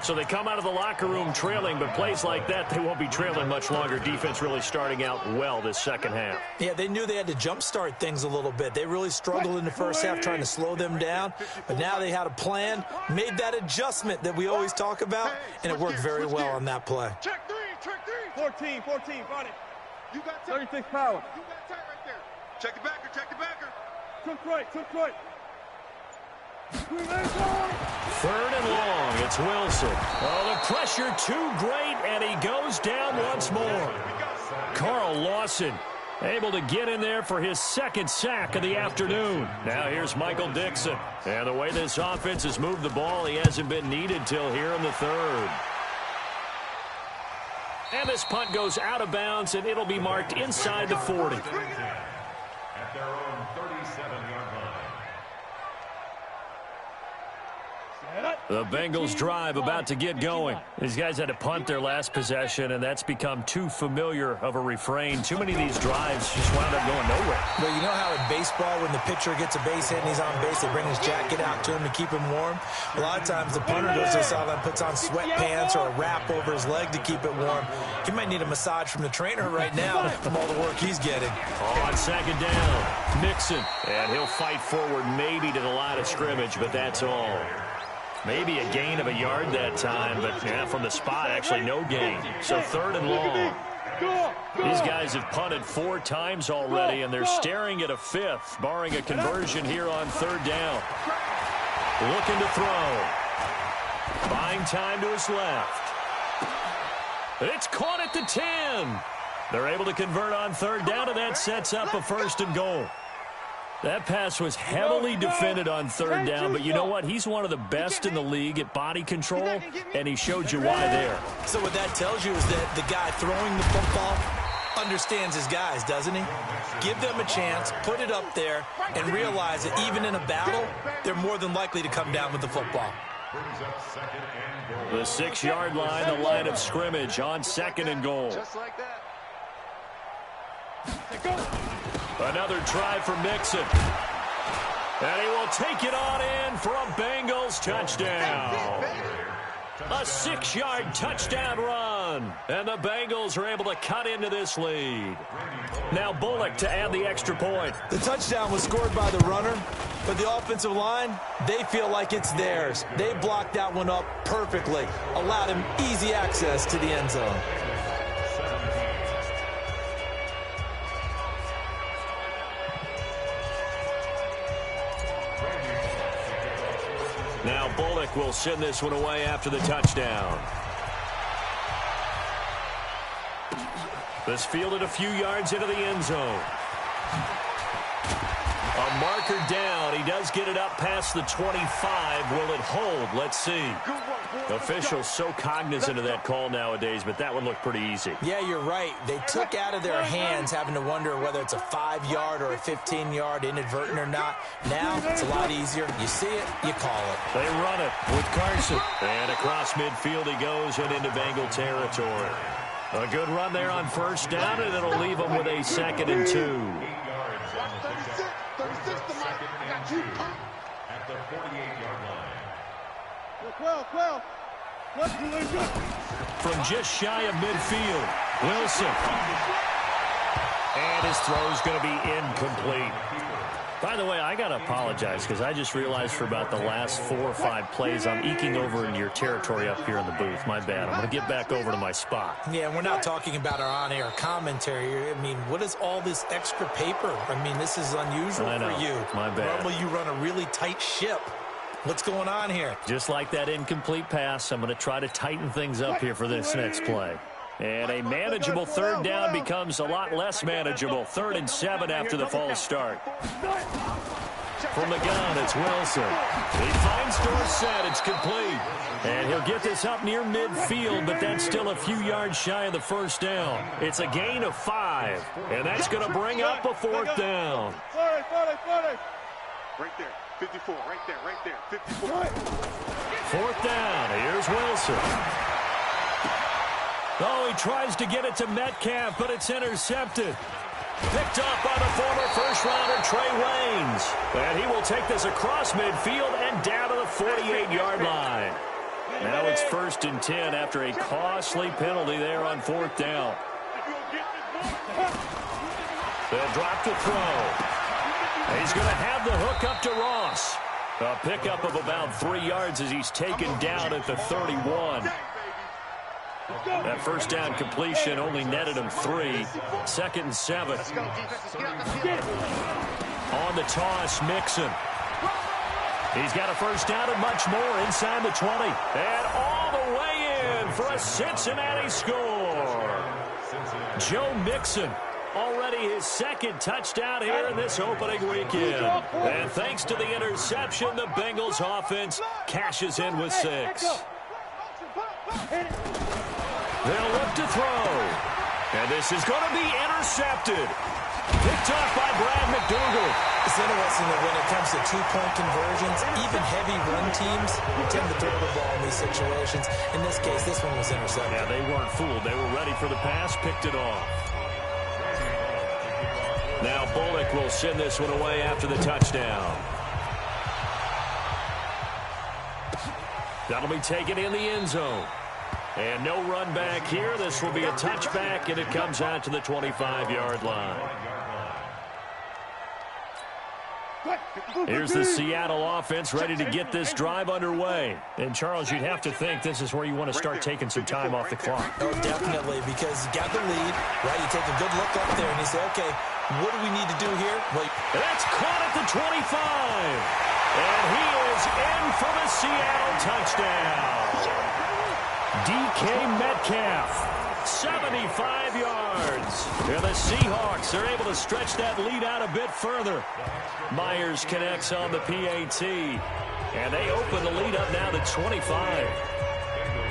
Speaker 2: So they come out of the locker room trailing, but plays like that, they won't be trailing much longer. Defense really starting out well this second half.
Speaker 4: Yeah, they knew they had to jumpstart things a little bit. They really struggled in the first half trying to slow them down, but now they had a plan, made that adjustment that we always talk about, and it worked very well on that play.
Speaker 3: Check three.
Speaker 6: 14, got it.
Speaker 3: You got
Speaker 6: 36 power.
Speaker 3: You got tight right there. Check the backer.
Speaker 6: Took right.
Speaker 2: Third and long, it's Wilson. Oh, the pressure too great, and he goes down once more. Carl Lawson able to get in there for his second sack of the afternoon. Now here's Michael Dixon. And the way this offense has moved the ball, he hasn't been needed till here in the third. And this punt goes out of bounds, and it'll be marked inside the 40.
Speaker 5: At their own 37-yard line.
Speaker 2: The Bengals drive about to get going. These guys had to punt their last possession, and that's become too familiar of a refrain. Too many of these drives just wound up going nowhere.
Speaker 4: Well, you know how in baseball, when the pitcher gets a base hit and he's on base, they bring his jacket out to him to keep him warm? A lot of times the punter goes to the sideline, puts on sweatpants or a wrap over his leg to keep it warm. He might need a massage from the trainer right now from all the work he's getting.
Speaker 2: On second down, Mixon. And he'll fight forward maybe to the line of scrimmage, but that's all. Maybe a gain of a yard that time, but yeah, from the spot, actually no gain. So third and long. These guys have punted 4 times already, and they're staring at a 5th, barring a conversion here on third down. Looking to throw. Buying time to his left. It's caught at the 10. They're able to convert on third down, and that sets up a 1st and goal. That pass was heavily defended on third down, but you know what? He's one of the best in the league at body control, and he showed you why there.
Speaker 4: So what that tells you is that the guy throwing the football understands his guys, doesn't he? Give them a chance, put it up there, and realize that even in a battle, they're more than likely to come down with the football.
Speaker 2: The 6-yard line, the line of scrimmage on 2nd and goal.
Speaker 3: Just like that.
Speaker 2: Another try for Mixon. And he will take it on in for a Bengals touchdown. A 6-yard touchdown run. And the Bengals are able to cut into this lead. Now Bullock to add the extra point.
Speaker 4: The touchdown was scored by the runner, but the offensive line, they feel like it's theirs. They blocked that one up perfectly, allowed him easy access to the end zone.
Speaker 2: Now Bullock will send this one away after the touchdown. This fielded a few yards into the end zone. A marker down. He does get it up past the 25. Will it hold? Let's see. Officials so cognizant of that call nowadays, but that one looked pretty easy.
Speaker 4: Yeah, you're right. They took out of their hands having to wonder whether it's a 5-yard or a 15-yard inadvertent or not. Now, it's a lot easier. You see it, you call it.
Speaker 2: They run it with Carson. And across midfield he goes and into Bengal territory. A good run there on first down, and it'll leave them with a 2nd and 2.
Speaker 3: 36 to Mike. Got you.
Speaker 5: At the 48-yard line.
Speaker 6: Well.
Speaker 2: From just shy of midfield, Wilson. And his throw's going to be incomplete. By the way, I got to apologize because I just realized for about the last 4 or 5 plays, I'm eking over into your territory up here in the booth. My bad. I'm going to get back over to my spot.
Speaker 4: Yeah, we're not talking about our on-air commentary. I mean, what is all this extra paper? I mean, this is unusual for you.
Speaker 2: My bad.
Speaker 4: Normally you run a really tight ship. What's going on here?
Speaker 2: Just like that incomplete pass, I'm going to try to tighten things up here for this next play. And a manageable third down becomes a lot less manageable. 3rd and 7 after the false start. From the gun, it's Wilson. He finds Dorsett. It's complete. And he'll get this up near midfield, but that's still a few yards shy of the first down. It's a gain of 5, and that's going to bring up a 4th down.
Speaker 3: Right there. 54. Right there. 54.
Speaker 2: 4th down. Here's Wilson. Oh, he tries to get it to Metcalf, but it's intercepted. Picked up by the former first-rounder Trey Waynes. And he will take this across midfield and down to the 48-yard line. Now it's 1st and 10 after a costly penalty there on 4th down. They'll drop the throw. He's going to have the hook up to Ross. A pickup of about 3 yards as he's taken down at the 31. That first down completion only netted him 3. 2nd and 7. On the toss, Mixon. He's got a first down and much more inside the 20. And all the way in for a Cincinnati score. Joe Mixon. Already his 2nd touchdown here in this opening weekend. And thanks to the interception, the Bengals offense cashes in with 6. They'll look to throw. And this is going to be intercepted. Picked off by Brad McDougal.
Speaker 4: It's interesting that when it comes to two-point conversions, even heavy run teams tend to throw the ball in these situations. In this case, this one was intercepted.
Speaker 2: Yeah, they weren't fooled. They were ready for the pass, picked it off. Now Bullock will send this one away after the touchdown. That'll be taken in the end zone. And no run back here. This will be a touchback, and it comes out to the 25-yard line. Here's the Seattle offense ready to get this drive underway. And, Charles, you'd have to think this is where you want to start taking some time off the clock.
Speaker 4: Oh, definitely, because you got the lead, right? You take a good look up there, and you say, okay, what do we need to do here? Well,
Speaker 2: that's caught at the 25. And he is in for the Seattle touchdown. DK Metcalf, 75 yards. And the Seahawks are able to stretch that lead out a bit further. Myers connects on the PAT. And they open the lead up now to 25.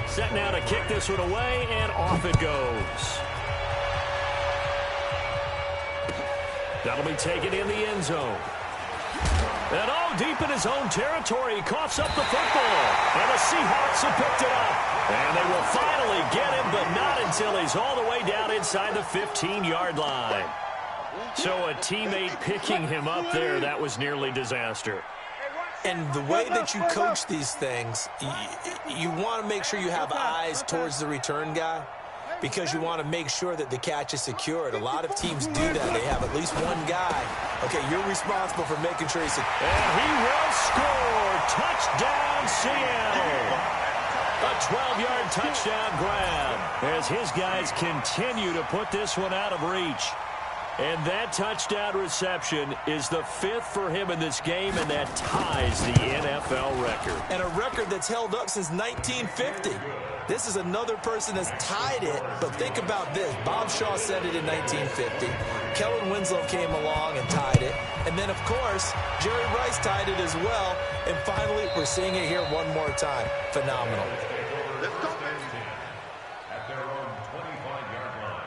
Speaker 2: Set now to kick this one away, and off it goes. That'll be taken in the end zone. And deep in his own territory, he coughs up the football. And the Seahawks have picked it up. And they will finally get him, but not until he's all the way down inside the 15-yard line. So a teammate picking him up there, that was nearly disaster.
Speaker 4: And the way that you coach these things, you want to make sure you have eyes towards the return guy, because you want to make sure that the catch is secured. A lot of teams do that. They have at least one guy. Okay, you're responsible for making sure he's secured.
Speaker 2: And he will score. Touchdown, Seattle. A 12-yard touchdown grab as his guys continue to put this one out of reach. And that touchdown reception is the 5th for him in this game, and that ties the NFL record.
Speaker 4: And a record that's held up since 1950. This is another person that's tied it, but think about this. Bob Shaw said it in 1950. Kellen Winslow came along and tied it. And then, of course, Jerry Rice tied it as well. And finally, we're seeing it here one more time. Phenomenal.
Speaker 3: Let's go.
Speaker 5: At their own 25-yard line.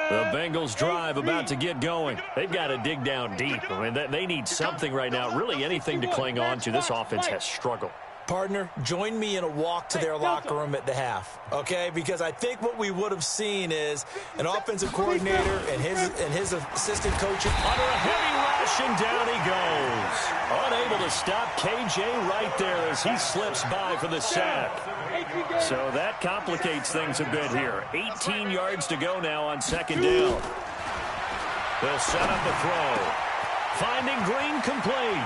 Speaker 2: The Bengals drive about to get going. They've got to dig down deep. I mean, they need something right now, really anything to cling on to. This offense has struggled.
Speaker 4: Partner, join me in a walk to their locker room at the half, okay? Because I think what we would have seen is an offensive coordinator and his assistant coaching.
Speaker 2: Under a heavy rush, and down he goes. Unable to stop KJ right there as he slips by for the sack. So that complicates things a bit here. 18 yards to go now on second down. They'll set up the throw. Finding Green complete.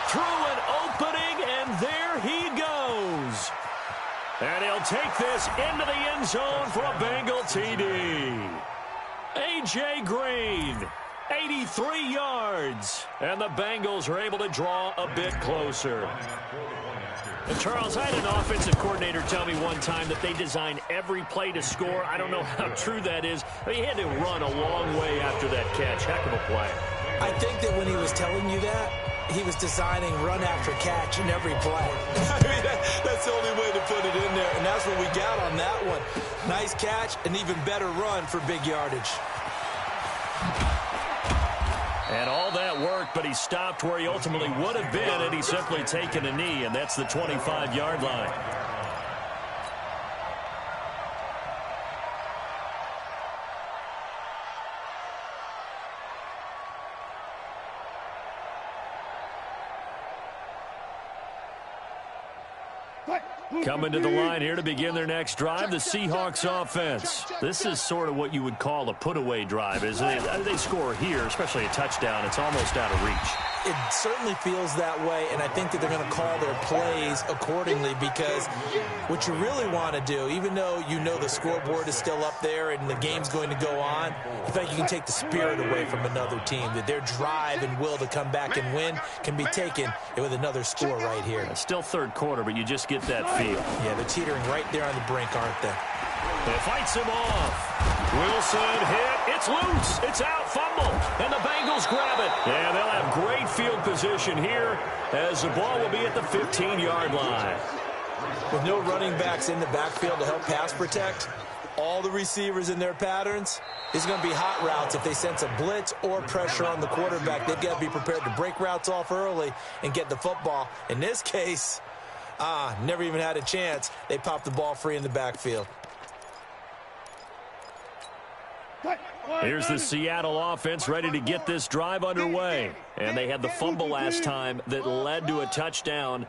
Speaker 2: Through an opening, and there he goes. And he'll take this into the end zone for a Bengal TD. A.J. Green, 83 yards. And the Bengals are able to draw a bit closer. And Charles, I had an offensive coordinator tell me one time that they design every play to score. I don't know how true that is, but he had to run a long way after that catch. Heck of a play.
Speaker 4: I think that when he was telling you that, he was designing run after catch in every play. I mean, that's the only way to put it in there, and that's what we got on that one. Nice catch, an even better run for big yardage.
Speaker 2: And all that work, but he stopped where he ultimately would have been, and he's simply taken a knee, and that's the 25-yard line. Coming to the line here to begin their next drive, the Seahawks offense. This is sort of what you would call a put-away drive, isn't it? They score here, especially a touchdown. It's almost out of reach.
Speaker 4: It certainly feels that way, and I think that they're going to call their plays accordingly, because what you really want to do, even though you know the scoreboard is still up there and the game's going to go on, I think you can take the spirit away from another team, that their drive and will to come back and win can be taken with another score right here.
Speaker 2: It's still third quarter, but you just get that feel.
Speaker 4: Yeah, they're teetering right there on the brink, aren't they?
Speaker 2: They fights him off. Wilson hit. It's loose. It's out. Fumble. And the Bengals grab it. And they'll have great field position here as the ball will be at the 15-yard line.
Speaker 4: With no running backs in the backfield to help pass protect, all the receivers in their patterns, it's going to be hot routes. If they sense a blitz or pressure on the quarterback, they've got to be prepared to break routes off early and get the football. In this case, never even had a chance. They popped the ball free in the backfield.
Speaker 2: Here's the Seattle offense ready to get this drive underway. And they had the fumble last time that led to a touchdown.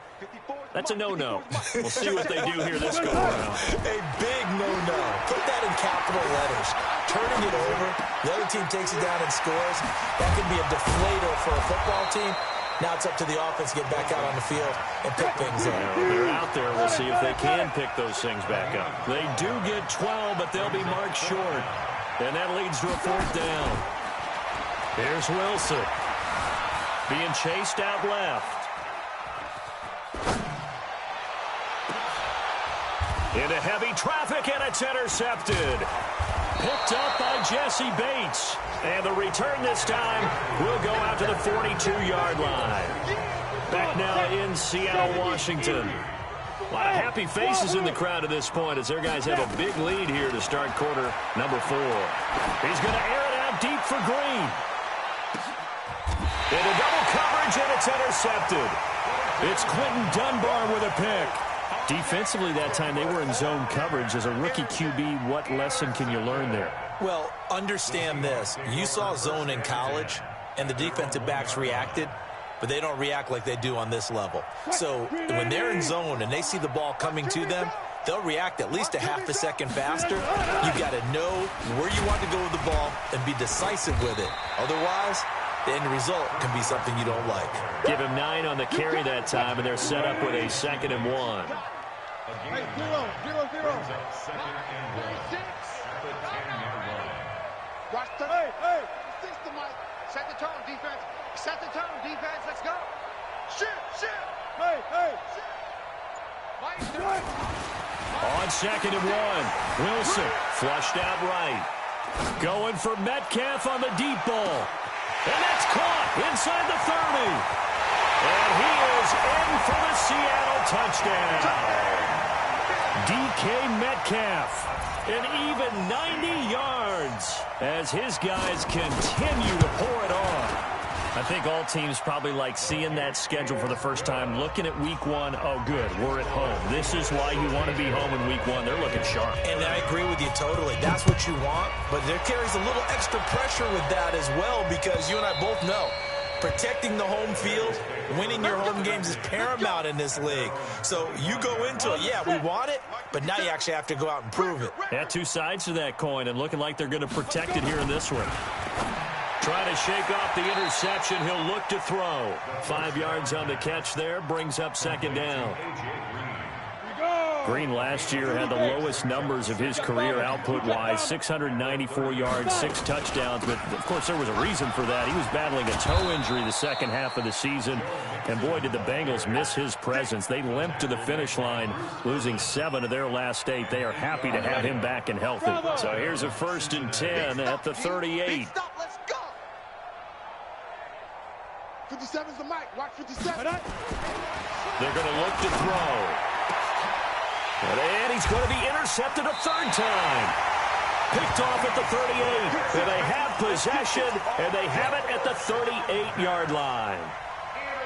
Speaker 2: That's a no-no. We'll see what they do here this go-around.
Speaker 4: A big no-no. Put that in capital letters. Turning it over, the other team takes it down and scores. That can be a deflator for a football team. Now it's up to the offense to get back out on the field and pick things up.
Speaker 2: They're out there. We'll see if they can pick those things back up. They do get 12, but they'll be marked short. And that leads to a 4th down. Here's Wilson. Being chased out left. Into heavy traffic, and it's intercepted. Picked up by Jesse Bates. And the return this time will go out to the 42-yard line. Back now in Seattle, Washington. A lot of happy faces in the crowd at this point as their guys have a big lead here to start quarter number 4. He's going to air it out deep for Green. Into double coverage, and it's intercepted. It's Quentin Dunbar with a pick. Defensively that time, they were in zone coverage. As a rookie QB, what lesson can you learn there?
Speaker 4: Well, understand this. You saw zone in college, and the defensive backs reacted, but they don't react like they do on this level. So when they're in zone and they see the ball coming to them, they'll react at least a half a second faster. You've got to know where you want to go with the ball and be decisive with it. Otherwise, the end result can be something you don't like.
Speaker 2: Give him 9 on the carry that time, and they're set up with a 2nd and 1.
Speaker 3: Hey, 0-0-0. Watch the hey. Six to Mike. Set the tone, defense. Set the tone, defense. Let's go. Shit. Hey. Mike,
Speaker 2: On 2nd and 1, Wilson flushed out right. Going for Metcalf on the deep ball. And that's caught inside the 30. And he is in for the Seattle touchdown. DK Metcalf, an even 90 yards as his guys continue to pour it on. I think all teams probably like seeing that schedule for the first time, looking at week 1. Oh, good, we're at home. This is why you want to be home in week 1. They're looking sharp.
Speaker 4: And I agree with you totally. That's what you want, but there carries a little extra pressure with that as well, because you and I both know protecting the home field, winning your home games is paramount in this league. So you go into it, yeah, we want it, but now you actually have to go out and prove it.
Speaker 2: Yeah, 2 sides to that coin, and looking like they're going to protect it here in this one. Trying to shake off the interception. He'll look to throw. 5 yards on the catch there. Brings up 2nd down. Green last year had the lowest numbers of his career output-wise. 694 yards, 6 touchdowns. But, of course, there was a reason for that. He was battling a toe injury the second half of the season. And, boy, did the Bengals miss his presence. They limped to the finish line, losing 7 of their last 8. They are happy to have him back and healthy. So here's a 1st and 10 at the 38.
Speaker 3: 57's the mic. Watch 57.
Speaker 2: They're going to look to throw. And he's going to be intercepted a 3rd time. Picked off at the 38. And they have possession, and they have it at the 38-yard line.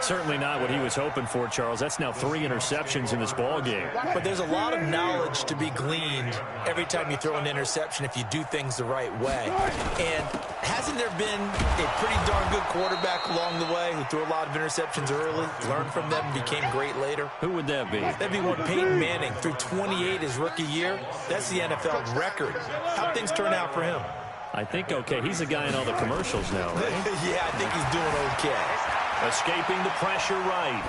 Speaker 2: Certainly not what he was hoping for, Charles. That's now 3 interceptions in this ball game.
Speaker 4: But there's a lot of knowledge to be gleaned every time you throw an interception if you do things the right way. And hasn't there been a pretty darn good quarterback along the way who threw a lot of interceptions early, learned from them, and became great later?
Speaker 2: Who would that be?
Speaker 4: That'd be one Peyton Manning. Threw 28 his rookie year. That's the NFL record. How'd things turn out for him?
Speaker 2: I think okay. He's a guy in all the commercials now, right?
Speaker 4: Yeah, I think he's doing okay.
Speaker 2: Escaping the pressure right.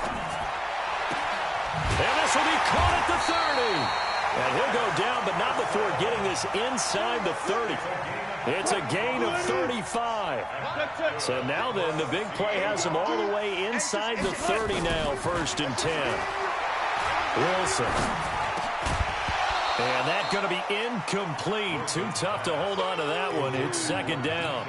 Speaker 2: And this will be caught at the 30. And he'll go down, but not before getting this inside the 30. It's a gain of 35. So now then, the big play has him all the way inside the 30 now, 1st and 10. Wilson. And that's going to be incomplete. Too tough to hold on to that one. It's second down.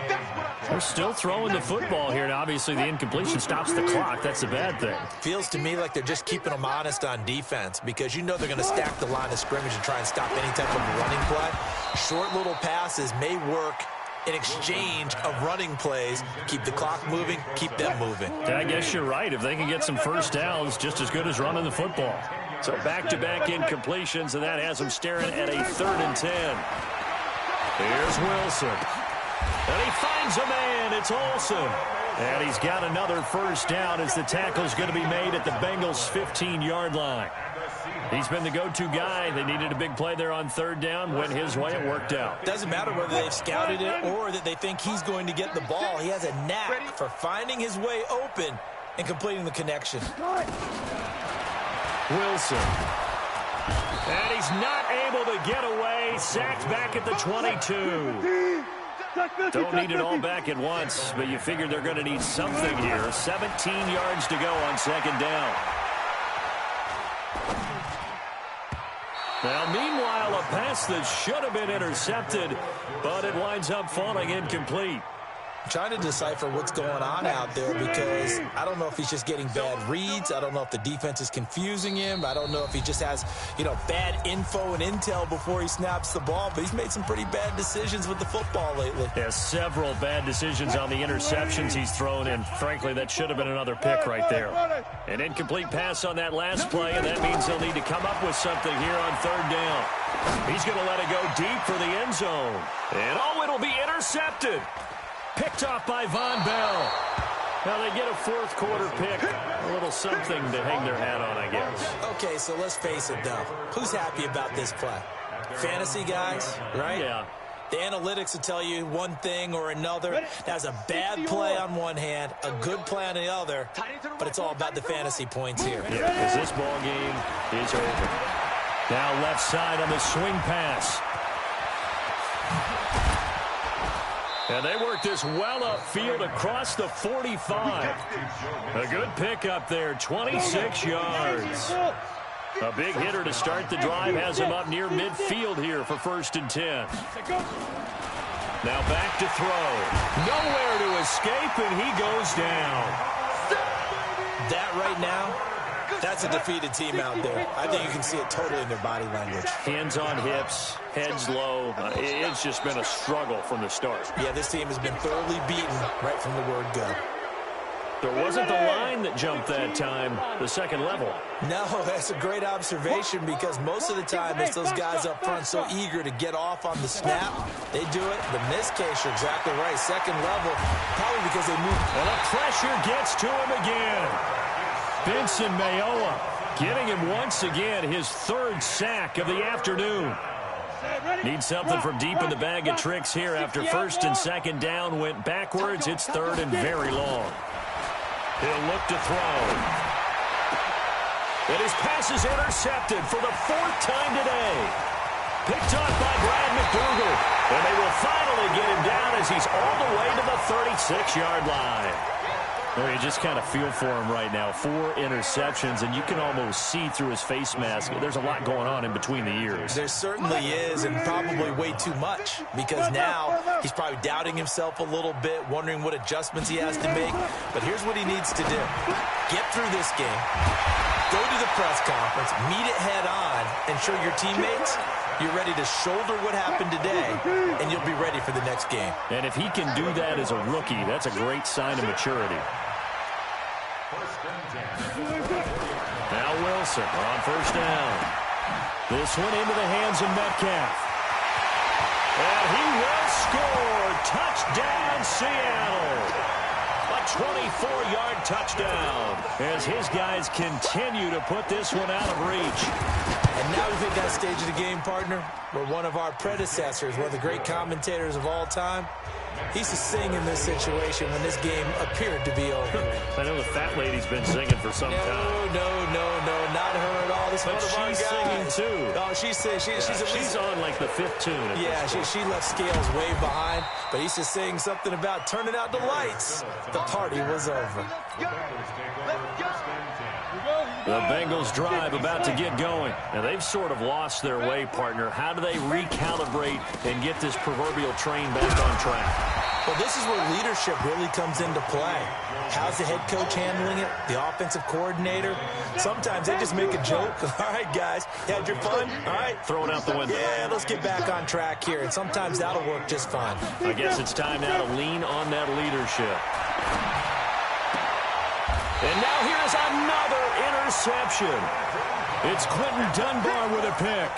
Speaker 2: They're still throwing the football here. And obviously, the incompletion stops the clock. That's the bad thing.
Speaker 4: Feels to me like they're just keeping them honest on defense because you know they're going to stack the line of scrimmage and try and stop any type of running play. Short little passes may work in exchange of running plays. Keep the clock moving, keep them moving.
Speaker 2: I guess you're right. If they can get some first downs, just as good as running the football. So back-to-back incompletions, and that has them staring at a 3rd and 10. Here's Wilson. And he finds a man. It's Olsen. And he's got another first down as the tackle's going to be made at the Bengals' 15-yard line. He's been the go-to guy. They needed a big play there on 3rd down. Went his way. It worked out.
Speaker 4: Doesn't matter whether they've scouted it or that they think he's going to get the ball. He has a knack for finding his way open and completing the connection.
Speaker 2: Wilson. And he's not able to get away. Sacked back at the 22. Don't need it all back at once, but you figure they're going to need something here. 17 yards to go on 2nd down. Now, meanwhile, a pass that should have been intercepted, but it winds up falling incomplete.
Speaker 4: Trying to decipher what's going on out there because I don't know if he's just getting bad reads. I don't know if the defense is confusing him. I don't know if he just has, bad info and intel before he snaps the ball. But he's made some pretty bad decisions with the football lately.
Speaker 2: Yeah, several bad decisions on the interceptions he's thrown in. Frankly, that should have been another pick right there. An incomplete pass on that last play, and that means they'll need to come up with something here on 3rd down. He's going to let it go deep for the end zone. And, it'll be intercepted. Picked off by Von Bell. Now they get a 4th quarter pick. A little something to hang their hat on, I guess.
Speaker 4: Okay, so let's face it, though. Who's happy about this play? Fantasy guys, right?
Speaker 2: Yeah.
Speaker 4: The analytics will tell you one thing or another. That's a bad play on one hand, a good play on the other, but it's all about the fantasy points here.
Speaker 2: Yeah, because this ball game is over. Now left side on the swing pass. And they work this well upfield across the 45. A good pickup there, 26 yards. A big hitter to start the drive has him up near midfield here for 1st and 10. Now back to throw. Nowhere to escape, and he goes down.
Speaker 4: That right now, that's a defeated team out there. I think you can see it totally in their body language.
Speaker 2: Hands on hips, heads low. It's just been a struggle from the start.
Speaker 4: Yeah, this team has been thoroughly beaten right from the word go.
Speaker 2: There wasn't the line that jumped that time, the second level.
Speaker 4: No, that's a great observation because most of the time it's those guys up front so eager to get off on the snap. They do it, but in this case, you're exactly right. Second level, probably because they moved.
Speaker 2: And the pressure gets to him again. Benson Mayowa giving him once again his 3rd sack of the afternoon. Needs something from deep in the bag of tricks here after 1st and 2nd down went backwards. It's 3rd and very long. He'll look to throw. And his pass is intercepted for the 4th time today. Picked off by Brad McDougal. And they will finally get him down as he's all the way to the 36-yard line. Well, you just kind of feel for him right now. 4 interceptions, and you can almost see through his face mask. There's a lot going on in between the ears.
Speaker 4: There certainly is, and probably way too much, because now he's probably doubting himself a little bit, wondering what adjustments he has to make. But here's what he needs to do. Get through this game, go to the press conference, meet it head on, and show your teammates you're ready to shoulder what happened today, and you'll be ready for the next game.
Speaker 2: And if he can do that as a rookie, that's a great sign of maturity. Now Wilson on 1st down. This one into the hands of Metcalf. And he will score. Touchdown, Seattle. A 24-yard touchdown as his guys continue to put this one out of reach.
Speaker 4: And now we've hit that stage of the game, partner, where one of our predecessors, one of the great commentators of all time, he used to sing in this situation when this game appeared to be over.
Speaker 2: I know the fat lady's been singing for some time.
Speaker 4: No, not her at all. This
Speaker 2: but
Speaker 4: one of our
Speaker 2: she's
Speaker 4: guys.
Speaker 2: singing, too.
Speaker 4: Oh, she's
Speaker 2: on, like, the 5th tune.
Speaker 4: Yeah, she left Scales way behind, but he used to sing something about turning out the lights. The party was over.
Speaker 6: Let's go.
Speaker 2: The Bengals drive about to get going. Now, they've sort of lost their way, partner. How do they recalibrate and get this proverbial train back on track?
Speaker 4: Well, this is where leadership really comes into play. How's the head coach handling it? The offensive coordinator? Sometimes they just make a joke. All right, guys, you had your fun? All right.
Speaker 2: Throw it out the window.
Speaker 4: Yeah, let's get back on track here. And sometimes that'll work just fine.
Speaker 2: I guess it's time now to lean on that leadership. And now here's another interception. It's Quentin Dunbar with a pick.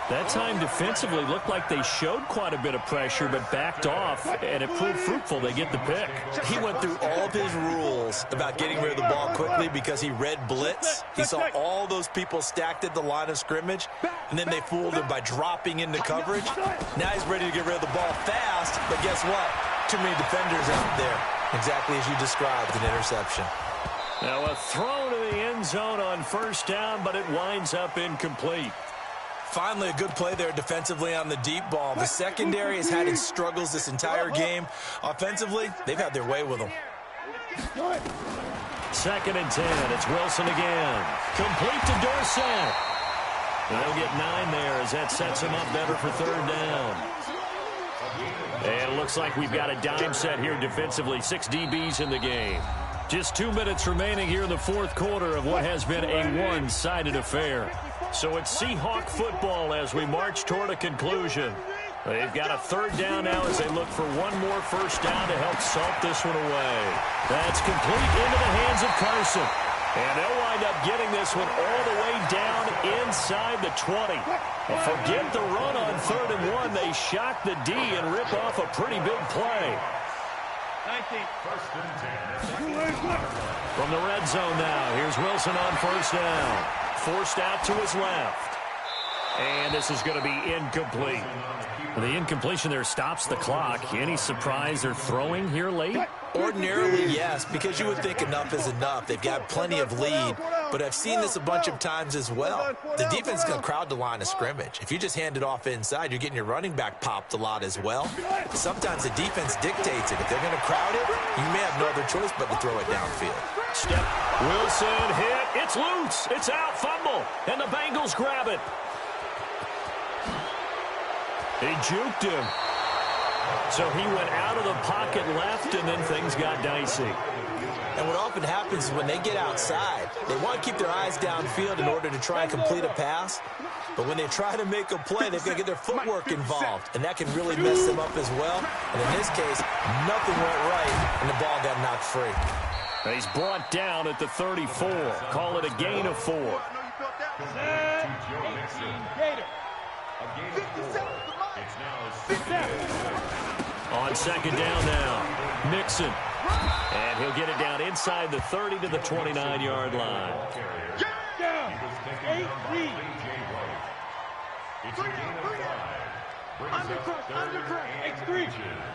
Speaker 2: That time defensively looked like they showed quite a bit of pressure but backed off, and it proved fruitful. They get the pick.
Speaker 4: He went through all of his rules about getting rid of the ball quickly because he read blitz. He saw all those people stacked at the line of scrimmage, and then they fooled him by dropping into coverage. Now he's ready to get rid of the ball fast, but guess what? Too many defenders out there. Exactly as you described, an interception.
Speaker 2: Now a throw to the end zone on first down, but it winds up incomplete.
Speaker 4: Finally, a good play there defensively on the deep ball. The secondary has had its struggles this entire game. Offensively, they've had their way with them.
Speaker 2: 2nd and 10. It's Wilson again. Complete to Dorsett. They'll get 9 there as that sets him up better for 3rd down. And it looks like we've got a dime set here defensively. 6 DBs in the game. Just 2 minutes remaining here in the 4th quarter of what has been a one-sided affair. So it's Seahawk football as we march toward a conclusion. They've got a 3rd down now as they look for one more first down to help salt this one away. That's complete into the hands of Carson. And they'll wind up getting this one all the way down inside the 20. And forget the run on 3rd and 1. They shock the D and rip off a pretty big play.
Speaker 6: 19.
Speaker 2: From the red zone now, here's Wilson on first down. Forced out to his left. And this is going to be incomplete. The incompletion there stops the clock. Any surprise they're throwing here late?
Speaker 4: Ordinarily, yes, because you would think enough is enough. They've got plenty of lead, but I've seen this a bunch of times as well. The defense is going to crowd the line of scrimmage. If you just hand it off inside, you're getting your running back popped a lot as well. Sometimes the defense dictates it. If they're going to crowd it, you may have no other choice but to throw it downfield.
Speaker 2: Step. Wilson hit. It's loose. It's out. Fumble. And the Bengals grab it. He juked him. So he went out of the pocket left, and then things got dicey.
Speaker 4: And what often happens is when they get outside, they want to keep their eyes downfield in order to try and complete a pass. But when they try to make a play, they've got to get their footwork involved, and that can really mess them up as well. And in this case, nothing went right, and the ball got knocked free.
Speaker 2: He's brought down at the 34. Call it a gain of 4. On 2nd down now, Mixon. And he'll get it down inside the 30 to the 29-yard line.
Speaker 6: Down. 8-3. Undercrush. X3.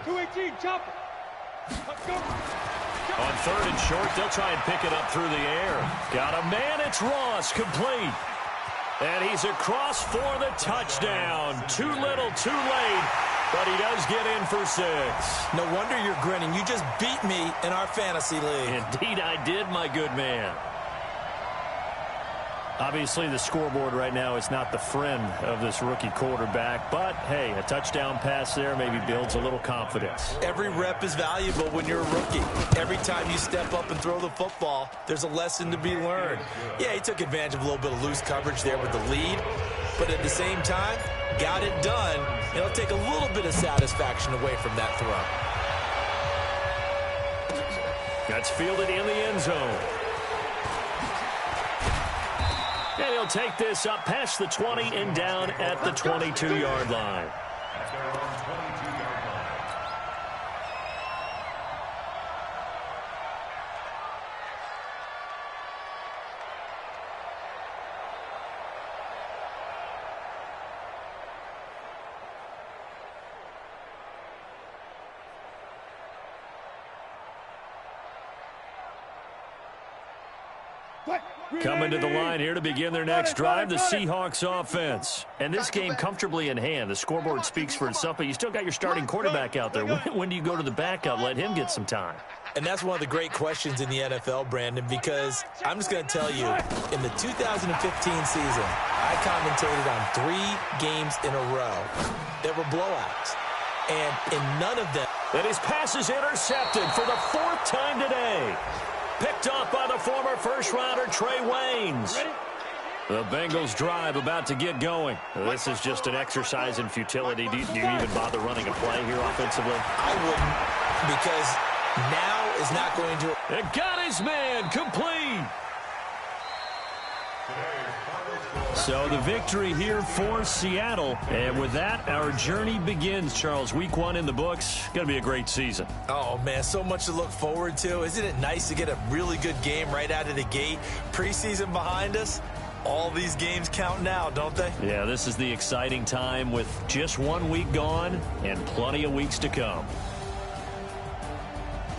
Speaker 6: 218. Chopper. Let's go.
Speaker 2: On 3rd and short, they'll try and pick it up through the air. Got a man, it's Ross, complete. And he's across for the touchdown. Too little, too late, but he does get in for 6.
Speaker 4: No wonder you're grinning. You just beat me in our fantasy league.
Speaker 2: Indeed I did, my good man. Obviously, the scoreboard right now is not the friend of this rookie quarterback, but, hey, a touchdown pass there maybe builds a little confidence.
Speaker 4: Every rep is valuable when you're a rookie. Every time you step up and throw the football, there's a lesson to be learned. Yeah, he took advantage of a little bit of loose coverage there with the lead, but at the same time, got it done. It'll take a little bit of satisfaction away from that throw.
Speaker 2: That's fielded in the end zone. And he'll take this up past the 20 and down at the 22-yard line. Coming to the line here to begin their next drive, the Seahawks offense. And this game comfortably in hand. The scoreboard speaks for itself, but you still got your starting quarterback out there. When do you go to the backup, let him get some time?
Speaker 4: And that's one of the great questions in the NFL, Brandon, because I'm just going to tell you, in the 2015 season, I commentated on 3 games in a row that were blowouts. And in none of them...
Speaker 2: And his pass is intercepted for the 4th time today. Picked off by the former first-rounder Trey Waynes. The Bengals drive about to get going. This is just an exercise in futility. Do you even bother running a play here offensively?
Speaker 4: I wouldn't, because now is not going to...
Speaker 2: It got his man complete. So the victory here for Seattle. And with that, our journey begins, Charles. Week 1 in the books. Going to be a great season.
Speaker 4: Oh, man, so much to look forward to. Isn't it nice to get a really good game right out of the gate? Preseason behind us. All these games count now, don't they?
Speaker 2: Yeah, this is the exciting time with just 1 week gone and plenty of weeks to come.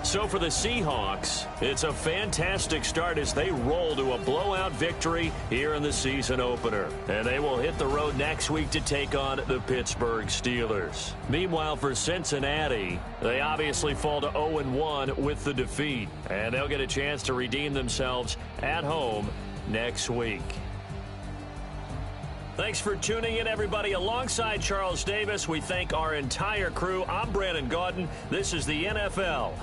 Speaker 2: So for the Seahawks, it's a fantastic start as they roll to a blowout victory here in the season opener. And they will hit the road next week to take on the Pittsburgh Steelers. Meanwhile, for Cincinnati, they obviously fall to 0-1 with the defeat. And they'll get a chance to redeem themselves at home next week. Thanks for tuning in, everybody. Alongside Charles Davis, we thank our entire crew. I'm Brandon Gaudin. This is the NFL